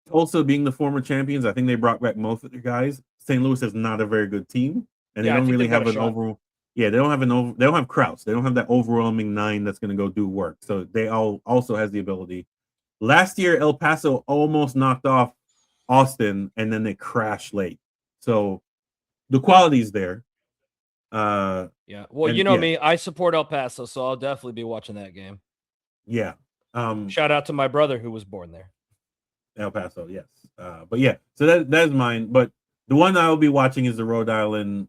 S1: Also, being the former champions, I think they brought back most of their guys. St. Louis is not a very good team, and they don't really have an overall. Yeah, they don't have Krause. They don't have that overwhelming 9 that's going to go do work. So they also has the ability. Last year, El Paso almost knocked off Austin, and then they crashed late. So the quality's there.
S2: Yeah. Well, you know me, I support El Paso, so I'll definitely be watching that game.
S1: Yeah.
S2: Shout out to my brother who was born there.
S1: El Paso, yes. But yeah, so that is mine. But the one I'll be watching is the Rhode Island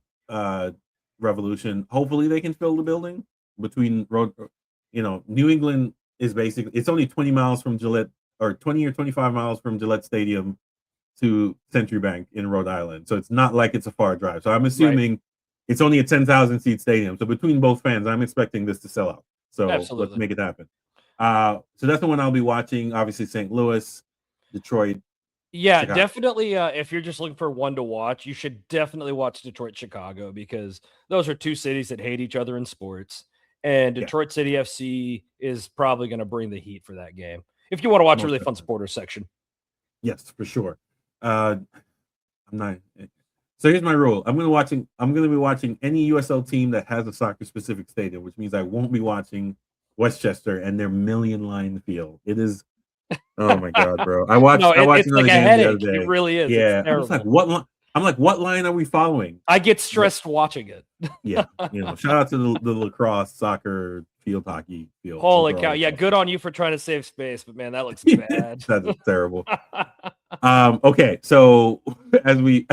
S1: Revolution. Hopefully they can fill the building between New England is basically, it's only 20 miles from Gillette, or 20 or 25 miles from Gillette Stadium to Century Bank in Rhode Island. So it's not like it's a far drive. So I'm assuming it's only a 10,000 seat stadium. So between both fans, I'm expecting this to sell out. So let's make it happen. So that's the one I'll be watching. Obviously, St. Louis, Detroit.
S2: Yeah, Chicago. Definitely. If you're just looking for one to watch, you should definitely watch Detroit, Chicago, because those are 2 cities that hate each other in sports. And Detroit City FC is probably going to bring the heat for that game. If you want to watch a really fun supporters section.
S1: Yes, for sure. I'm not. So here's my rule. I'm going to be watching any USL team that has a soccer specific stadium, which means I won't be watching Westchester and their million line field. It is. Oh my god, bro! I watched
S2: it's
S1: another
S2: like
S1: game
S2: a
S1: the other day.
S2: It really is.
S1: Yeah, I'm like, what line are we following?
S2: I get stressed watching it.
S1: Yeah, shout out to the lacrosse, soccer, field hockey field.
S2: Holy cow! Yeah, good on you for trying to save space, but man, that looks bad.
S1: That's terrible. Okay, so as we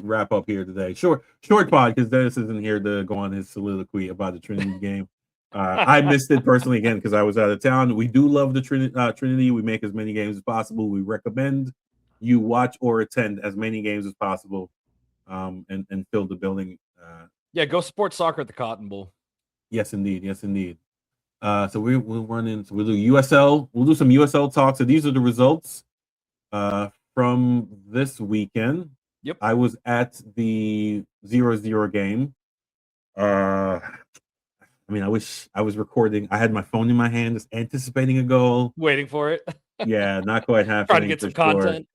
S1: wrap up here today, short pod, because Dennis isn't here to go on his soliloquy about the Trinity game. I missed it personally again because I was out of town. We do love the Trinity. We make as many games as possible. We recommend you watch or attend as many games as possible, and fill the building.
S2: Go support soccer at the Cotton Bowl.
S1: Yes, indeed. So we'll run into, we'll do USL. We'll do some USL talk. So these are the results from this weekend.
S2: Yep.
S1: I was at the 0-0 game. I mean, I wish I was recording. I had my phone in my hand, just anticipating a goal,
S2: waiting for it.
S1: Yeah, not quite happening.
S2: Trying to get some content.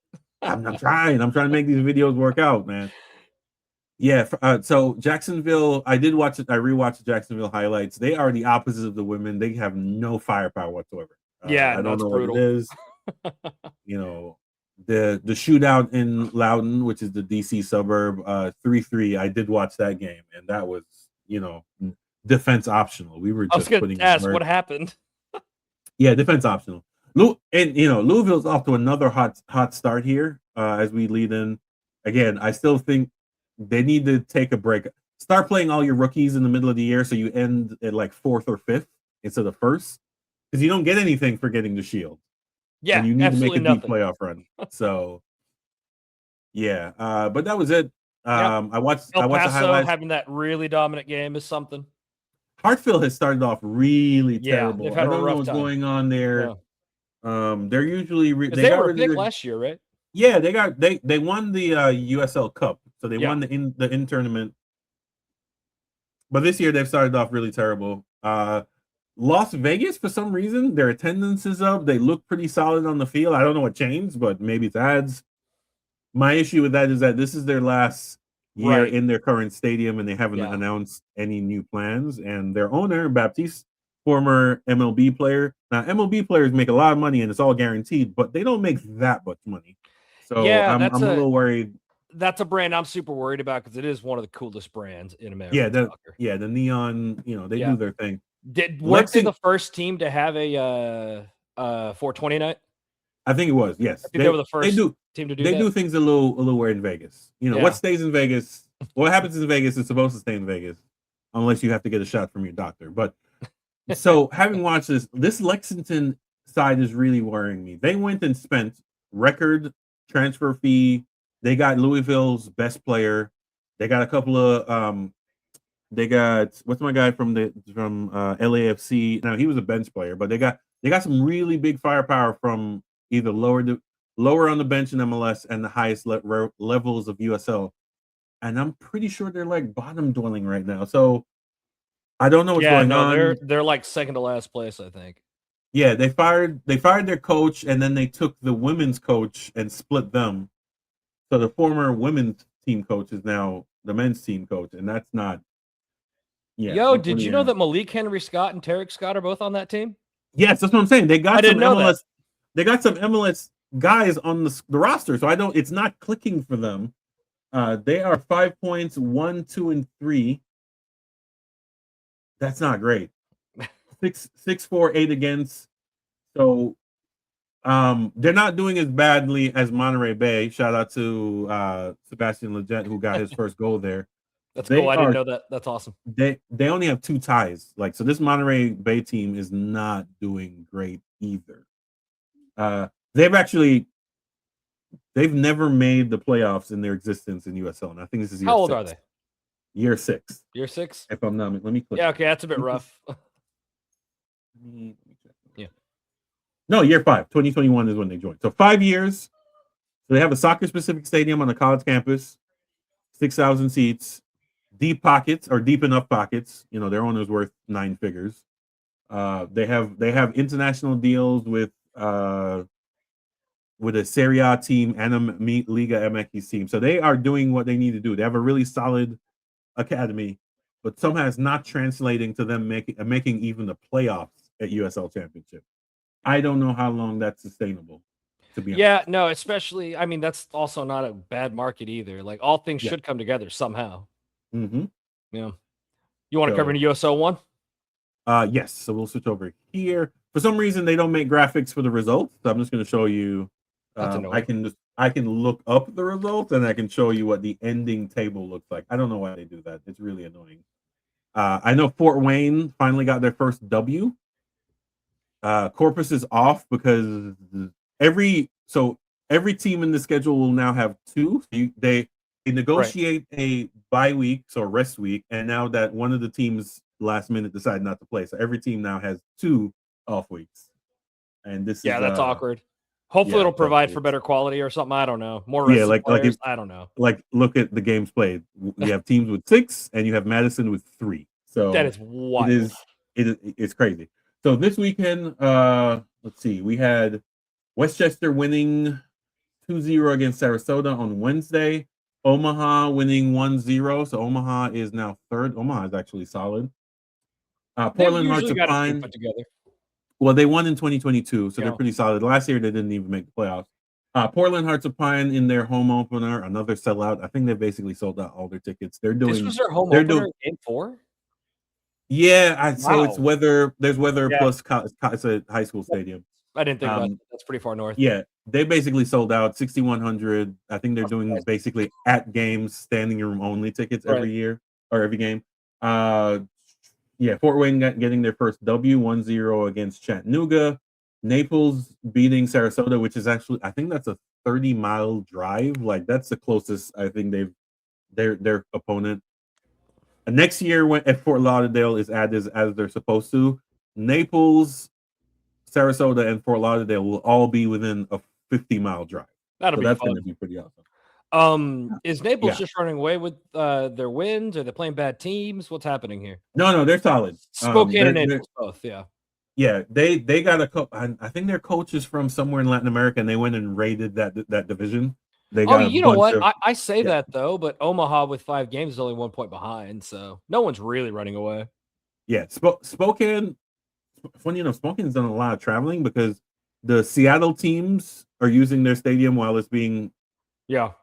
S1: I'm trying to make these videos work out, man. Yeah. So Jacksonville, I did watch it. I rewatched the Jacksonville highlights. They are the opposite of the women. They have no firepower whatsoever.
S2: Yeah,
S1: I don't know
S2: brutal.
S1: what it is. The shootout in Loudoun, which is the DC suburb, 3-3. I did watch that game, and that was, defense optional. We were just
S2: I was going to ask what happened.
S1: Yeah, defense optional. Louisville's off to another hot start here as we lead in. Again, I still think they need to take a break. Start playing all your rookies in the middle of the year so you end at like 4th or 5th instead of 1st, because you don't get anything for getting the shield.
S2: Yeah,
S1: and you need to make a
S2: nothing.
S1: deep playoff run. So, yeah, but that was it. I watched
S2: El
S1: the
S2: Paso
S1: highlights.
S2: having that really dominant game is something.
S1: Hartfield has started off really
S2: Yeah, they've
S1: terrible.
S2: had
S1: I
S2: a
S1: don't know
S2: rough
S1: what's
S2: time.
S1: going on there.
S2: Yeah.
S1: They're usually
S2: Because
S1: they
S2: they
S1: got
S2: were
S1: rid of
S2: big
S1: their,
S2: last year, right?
S1: yeah, they won the USL Cup, so they won the in tournament. But this year they've started off really terrible. Las Vegas, for some reason, their attendance is up. They look pretty solid on the field. I don't know what changed, but maybe it's ads. My issue with that is that this is their last year in their current stadium, and they haven't announced any new plans. And their owner, Baptiste, former MLB player. Now, MLB players make a lot of money, and it's all guaranteed, but they don't make that much money. So I'm a little worried.
S2: That's a brand I'm super worried about because it is one of the coolest brands in American soccer.
S1: Yeah, the neon, they do their thing.
S2: Weren't they the first team to have a 420 night?
S1: I think it was, yes.
S2: I think they were the first team to do that.
S1: They do things a little weird in Vegas. What stays in Vegas, what happens in Vegas is supposed to stay in Vegas, unless you have to get a shot from your doctor. But so having watched this Lexington side is really worrying me. They went and spent record transfer fee. They got Louisville's best player. They got a couple of they got, what's my guy from LAFC? Now he was a bench player, but they got some really big firepower from either lower on the bench in MLS and the highest levels of USL. And I'm pretty sure they're like bottom dwelling right now. So I don't know what's going on.
S2: They're like second to last place, I think.
S1: Yeah, they fired their coach, and then they took the women's coach and split them. So the former women's team coach is now the men's team coach, and that's not. Yeah.
S2: Yo, did you know that Malik Henry Scott and Tarek Scott are both on that team?
S1: Yes, that's what I'm saying. They got some MLS. They got some MLS guys on the roster, so it's not clicking for them. They are 5 points, 1, 2, and 3. That's not great. 6, 4, 8 against. So they're not doing as badly as Monterey Bay. Shout out to Sebastian Leggett, who got his first goal there.
S2: That's cool. I didn't know that. That's awesome.
S1: They only have 2 ties. So this Monterey Bay team is not doing great either. They've never made the playoffs in their existence in USL, and I think this is year 6.
S2: How old are they?
S1: Year 6.
S2: Year 6?
S1: If I'm not, let me click.
S2: Yeah, okay, that's a bit rough.
S1: Yeah. No, year 5. 2021 is when they joined. So 5 years. So they have a soccer-specific stadium on a college campus, 6,000 seats. Deep pockets, or deep enough pockets. Their owner's worth 9 figures. They have international deals with a Serie A team and a Liga MX team. So they are doing what they need to do. They have a really solid academy, but somehow it's not translating to them making even the playoffs at USL Championship. I don't know how long that's sustainable. To be honest.
S2: Yeah, no, especially, I mean, that's also not a bad market either. Like, all things should come together somehow.
S1: Mm-hmm.
S2: Yeah. You want to cover any USL 1?
S1: Yes. So we'll switch over here. For some reason, they don't make graphics for the results. So I'm just going to show you. I can look up the results, and I can show you what the ending table looks like. I don't know why they do that. It's really annoying. I know Fort Wayne finally got their first W. Corpus is off because every team in the schedule will now have 2. They negotiate a bye week, so a rest week, and now that one of the teams last minute decided not to play, so every team now has 2 off weeks. And this is
S2: that's awkward. Hopefully it'll provide for better quality or something. I don't know. More players, I don't know.
S1: Like, look at the games played. You have teams with 6, and you have Madison with 3. So
S2: that is wild.
S1: It's crazy. So this weekend, let's see, we had Westchester winning 2-0 against Sarasota on Wednesday. Omaha winning 1-0. So Omaha is now 3rd. Omaha is actually solid. Portland Hearts of Pine.
S2: Put together.
S1: Well, they won in 2022, so they're pretty solid. Last year, they didn't even make the playoffs. Portland Hearts of Pine in their home opener, another sellout. I think they basically sold out all their tickets. This
S2: was their home opener in Game 4?
S1: Yeah, so it's weather. There's weather plus it's a high school stadium.
S2: I didn't think about that. That's pretty far north.
S1: Yeah, they basically sold out 6,100. I think they're doing basically at games, standing room only tickets every year or every game. Fort Wayne getting their first W, 1-0 against Chattanooga. Naples beating Sarasota, which is actually, I think that's a 30-mile drive. Like, that's the closest I think they've their opponent. And next year, when if Fort Lauderdale is added as they're supposed to, Naples, Sarasota, and Fort Lauderdale will all be within a 50-mile drive.
S2: That'll
S1: So
S2: be
S1: that's
S2: fun.
S1: going to be pretty awesome.
S2: Is Naples
S1: Yeah.
S2: just running away with their wins? Are they playing bad teams? What's happening here?
S1: No, they're solid.
S2: Spokane and Naples both, yeah.
S1: Yeah, they got a I think their coach is from somewhere in Latin America, and they went and raided that division. They got
S2: you know what?
S1: of,
S2: I say that though, but Omaha with 5 games is only 1 point behind, so no one's really running away.
S1: Yeah, Spokane. Funny enough, Spokane's done a lot of traveling because the Seattle teams are using their stadium while it's being so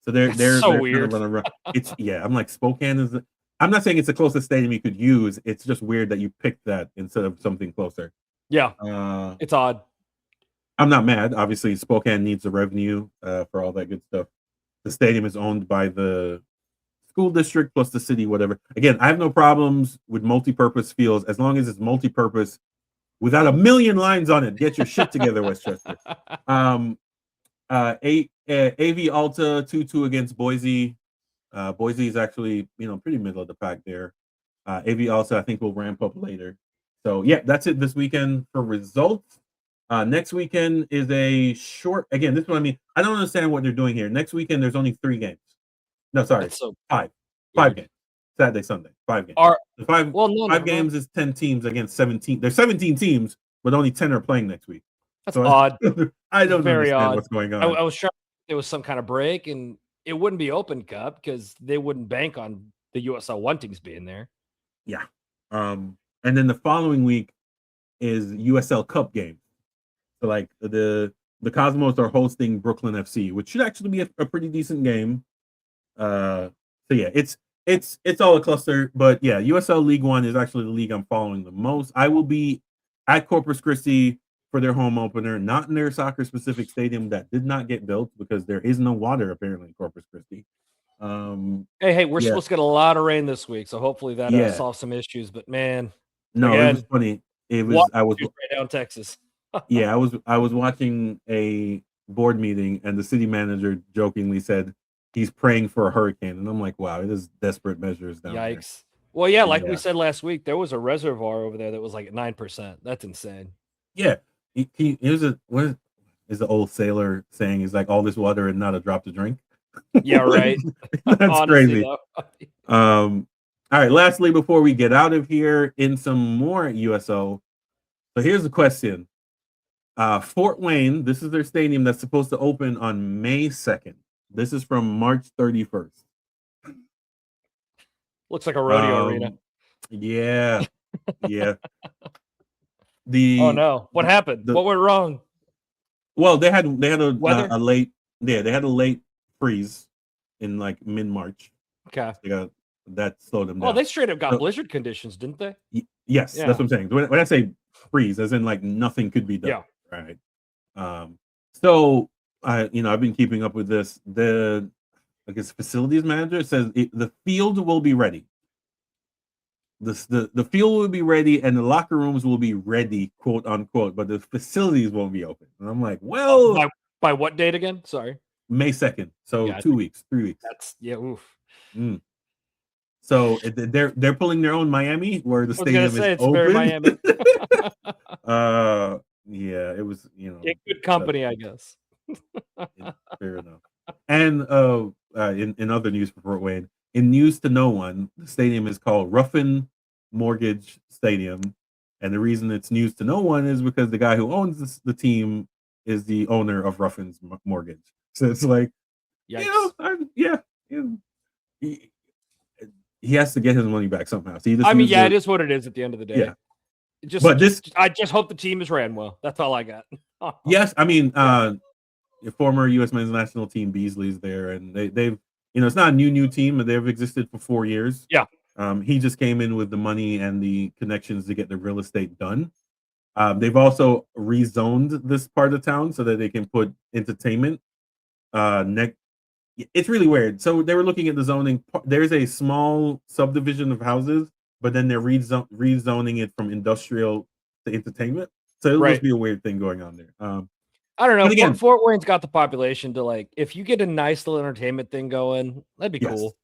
S1: they're
S2: so weird.
S1: Kind of run. It's I'm like Spokane is. I'm not saying it's the closest stadium you could use. It's just weird that you picked that instead of something closer.
S2: Yeah, it's odd.
S1: I'm not mad. Obviously, Spokane needs the revenue for all that good stuff. The stadium is owned by the school district plus the city, whatever. Again, I have no problems with multi-purpose fields as long as it's multi-purpose without a million lines on it. Get your shit together, Westchester. AV Alta 2-2 against Boise. Boise is actually, pretty middle of the pack there. AV Alta, I think, will ramp up later. So, yeah, that's it this weekend for results. Next weekend is a short. Again, this is what I mean. I don't understand what they're doing here. Next weekend, there's only 3 games. No, sorry, 5. 5 games. Saturday, Sunday, 5 games. Five games is 10 teams against 17. There's 17 teams, but only 10 are playing next week.
S2: That's odd.
S1: I don't understand what's going on.
S2: I was trying. There was some kind of break, and it wouldn't be Open Cup because they wouldn't bank on the USL 1 teams being there.
S1: Yeah. And then the following week is USL Cup game. So like the Cosmos are hosting Brooklyn FC, which should actually be a pretty decent game. So yeah, it's all a cluster, but yeah, USL League One is actually the league I'm following the most. I will be at Corpus Christi for their home opener, not in their soccer specific stadium that did not get built because there is no water apparently in Corpus Christi.
S2: Hey, we're supposed to get a lot of rain this week, so hopefully that solves some issues. But man,
S1: no, again, it was funny. I was
S2: right down Texas.
S1: Yeah, I was watching a board meeting, and the city manager jokingly said he's praying for a hurricane, and I'm like, wow, it is desperate measures down there.
S2: Yikes! Well, yeah, like we said last week, there was a reservoir over there that was like at 9%. That's insane.
S1: Yeah, what is the old sailor saying? He's like, all this water and not a drop to drink.
S2: Yeah, right.
S1: That's honestly, crazy. All right. Lastly, before we get out of here, in some more USO. So here's the question. Fort Wayne, this is their stadium that's supposed to open on May 2nd. This is from March 31st.
S2: Looks like a rodeo arena.
S1: Yeah. Yeah.
S2: Oh no. What happened? What went wrong?
S1: Well, they had a late freeze in like mid-March.
S2: Okay.
S1: That slowed them down.
S2: Oh, they straight up got blizzard conditions, didn't they?
S1: Yes, that's what I'm saying. When I say freeze, as in like nothing could be done.
S2: Yeah.
S1: Right. So I've been keeping up with this. I guess facilities manager says the field will be ready. The field will be ready and the locker rooms will be ready, quote unquote, but the facilities won't be open. And I'm like, well,
S2: by what date again? Sorry.
S1: May 2nd. So 2 weeks, 3 weeks.
S2: That's oof.
S1: So they're pulling their own Miami where the stadium is
S2: it's
S1: open.
S2: very Miami.
S1: Yeah, it was,
S2: good company, I guess.
S1: Fair enough. And in other news for Fort Wayne, in news to no one, the stadium is called Ruffin Mortgage Stadium, and the reason it's news to no one is because the guy who owns the team is the owner of Ruffin's Mortgage. So it's like, he has to get his money back somehow. So
S2: it is what it is at the end of the day.
S1: Yeah.
S2: I just hope the team is ran well. That's all I got.
S1: Yes, I mean, former U.S. men's national team Beasley's there, and they've it's not a new team, but they've existed for 4 years.
S2: Yeah.
S1: He just came in with the money and the connections to get the real estate done. They've also rezoned this part of town so that they can put entertainment. It's really weird. So they were looking at the zoning. There's a small subdivision of houses, but then they're rezoning it from industrial to entertainment. So it must be a weird thing going on there.
S2: I don't know.
S1: But again,
S2: Fort Wayne's got the population to like, if you get a nice little entertainment thing going, that'd be
S1: yes,
S2: cool.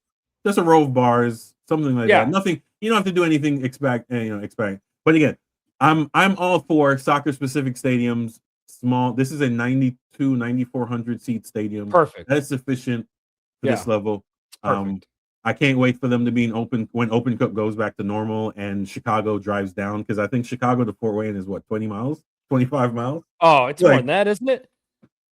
S1: just a row of bars, something like
S2: Yeah.
S1: that. Nothing. You don't have to do anything. Expect. But again, I'm all for soccer specific stadiums. Small. This is a 9,400 seat stadium.
S2: Perfect.
S1: That's sufficient for this level.
S2: Perfect.
S1: I can't wait for them to be when Open Cup goes back to normal and Chicago drives down, because I think Chicago to Fort Wayne is what, 20 miles, 25 miles.
S2: Oh, it's more than that, isn't it?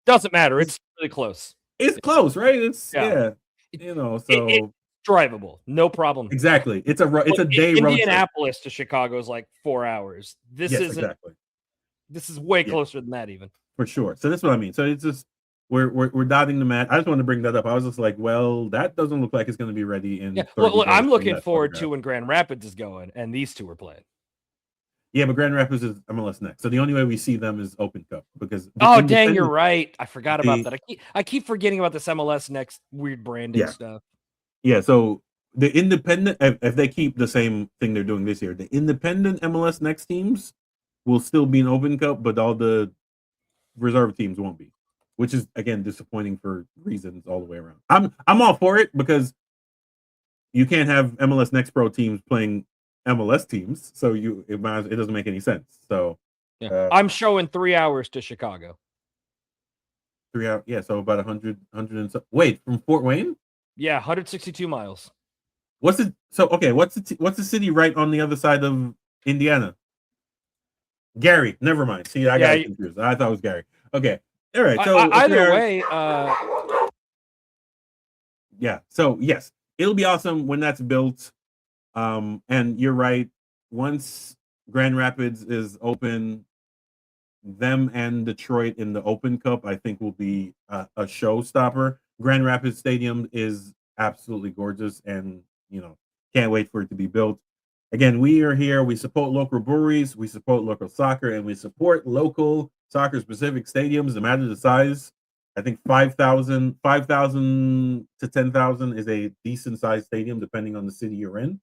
S2: Doesn't matter. It's really close.
S1: It's close, right? It's
S2: so
S1: it's
S2: drivable, no problem.
S1: Exactly. It's a day road trip.
S2: Indianapolis to Chicago is like 4 hours. This isn't
S1: exactly.
S2: This is way closer than that, even.
S1: For sure. So that's what I mean. So it's just we're dotting the mat. I just wanted to bring that up. I was just like, well, that doesn't look like it's going to be ready in.
S2: Yeah. Look, I'm looking forward to when Grand Rapids is going, and these two are playing.
S1: Yeah, but Grand Rapids is MLS next, so the only way we see them is Open Cup, because.
S2: Oh dang, you're right. I forgot about that. I keep forgetting about this MLS next weird branding stuff.
S1: Yeah. So the independent, if they keep the same thing they're doing this year, the independent MLS next teams will still be in Open Cup, but all the reserve teams won't be, which is again disappointing for reasons all the way around. I'm all for it, because you can't have MLS Next Pro teams playing MLS teams, so it doesn't make any sense. So
S2: yeah, I'm showing 3 hours to Chicago.
S1: 3 hours, yeah. So about 100 and so. Wait, from Fort Wayne?
S2: Yeah, 162 miles.
S1: What's it? So okay, what's the city right on the other side of Indiana? Gary. Never mind. See, I got confused. I thought it was Gary. Okay. All right. So
S2: either way,
S1: yeah. So yes, it'll be awesome when that's built. And you're right. Once Grand Rapids is open, them and Detroit in the Open Cup, I think, will be a showstopper. Grand Rapids Stadium is absolutely gorgeous, and can't wait for it to be built. Again, we are here. We support local breweries, we support local soccer, and we support local soccer-specific stadiums, no matter the size. I think 5,000 to 10,000 is a decent-sized stadium, depending on the city you're in.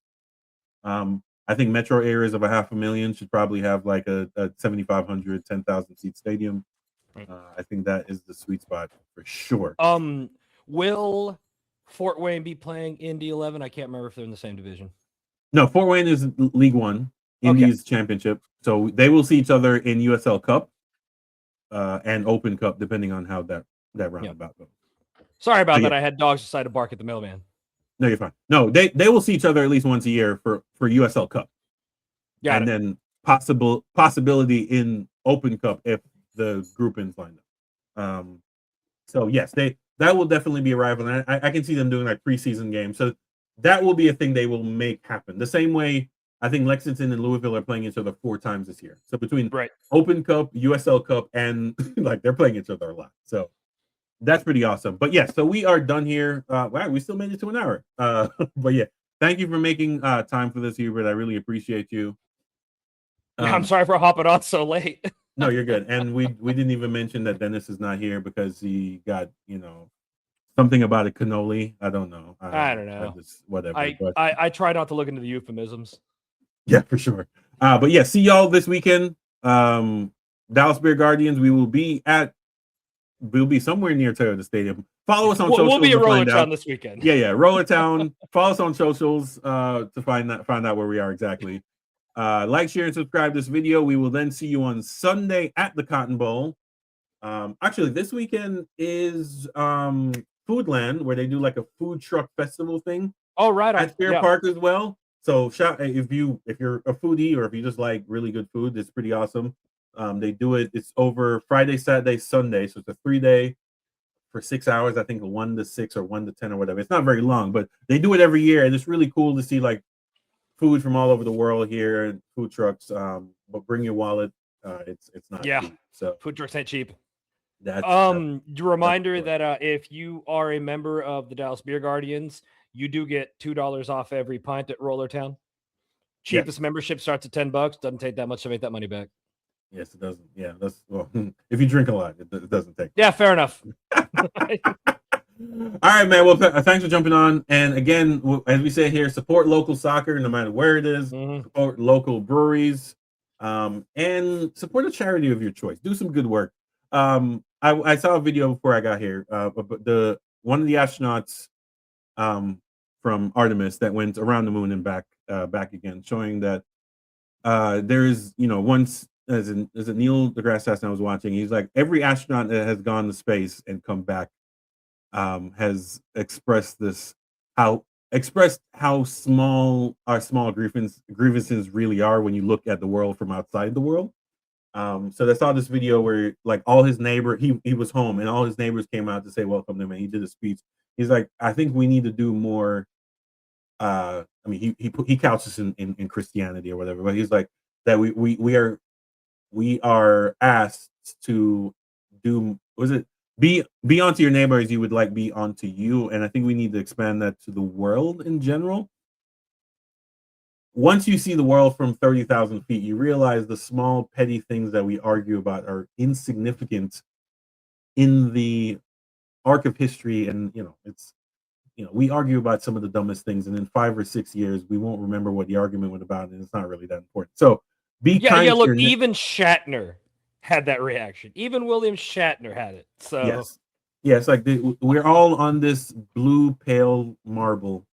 S1: I think metro areas of 500,000 should probably have like a 7,500, 10,000 seat stadium. I think that is the sweet spot for sure.
S2: Will Fort Wayne be playing Indy 11? I can't remember if they're in the same division.
S1: No, Fort Wayne is League One, Indy's championship. So they will see each other in USL Cup and Open Cup, depending on how that roundabout goes.
S2: Sorry about that. I had dogs decide to bark at the mailman.
S1: No, you're fine. No, they will see each other at least once a year for USL Cup. And then possibility in Open Cup if the groupings line up. So yes, that will definitely be arriving. I can see them doing like preseason games. So that will be a thing they will make happen. The same way I think Lexington and Louisville are playing each other 4 times this year. So between Open Cup, USL Cup, and like they're playing each other a lot. So that's pretty awesome. But yeah, so we are done here. Wow, we still made it to an hour. But yeah, thank you for making time for this, Hubert. I really appreciate you.
S2: I'm sorry for hopping on so late.
S1: No, you're good. And we didn't even mention that Dennis is not here because he got, something about a cannoli. I don't know.
S2: I don't know.
S1: Whatever.
S2: I try not to look into the euphemisms.
S1: Yeah, for sure. But yeah, see y'all this weekend. Dallas Bear Guardians. We'll be somewhere near Toyota Stadium. Follow us on socials.
S2: We'll be at Roller Town this weekend.
S1: Yeah, Roller Town. Follow us on socials to find out where we are exactly. Like, share, and subscribe this video. We will then see you on Sunday at the Cotton Bowl. Actually, this weekend is Foodland, where they do like a food truck festival thing.
S2: Oh, right.
S1: At Fair Park as well. So if you're a foodie or if you just like really good food, it's pretty awesome. They do it. It's over Friday, Saturday, Sunday. So it's a 3-day for 6 hours. I think 1 to 6 or 1 to 10 or whatever. It's not very long, but they do it every year, and it's really cool to see like food from all over the world here and food trucks. But bring your wallet. It's not cheap. So
S2: food trucks ain't cheap.
S1: That's
S2: reminder that if you are a member of the Dallas Beer Guardians, you do get $2 off every pint at Roller Town. Cheapest membership starts at $10. Doesn't take that much to make that money back.
S1: Yes, it doesn't. Yeah, if you drink a lot, it doesn't take.
S2: Yeah, fair enough.
S1: All right, man. Well, thanks for jumping on. And again, as we say here, support local soccer, no matter where it is. Support local breweries, and support a charity of your choice. Do some good work. I saw a video before I got here. But the one of the astronauts from Artemis that went around the moon and back again, showing that there's once as Neil deGrasse Tyson I was watching, he's like every astronaut that has gone to space and come back has expressed how small our small grievances really are when you look at the world from outside the world. So I saw this video where like all his neighbor, he was home and all his neighbors came out to say welcome to him, and he did a speech. He's like, I think we need to do more. I mean, he couches in Christianity or whatever, but he's like that we are asked to do, was it be onto your neighbor as you would like be onto you, and I think we need to expand that to the world in general. Once you see the world from 30,000 feet, you realize the small petty things that we argue about are insignificant in the arc of history, and we argue about some of the dumbest things, and in 5 or 6 years we won't remember what the argument was about, and it's not really that important. So be kind to
S2: look,
S1: your
S2: even Shatner had that reaction. Even William Shatner had it. So
S1: yes, like we're all on this blue pale marble,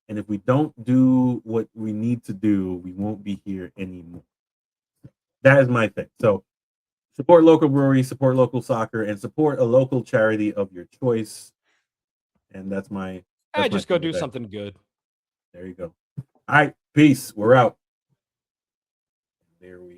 S1: and if we don't do what we need to do, we won't be here anymore. That is my thing. So support local breweries, support local soccer, and support a local charity of your choice. And that's my
S2: just go do something good.
S1: There you go. All right, peace. We're out. There we go.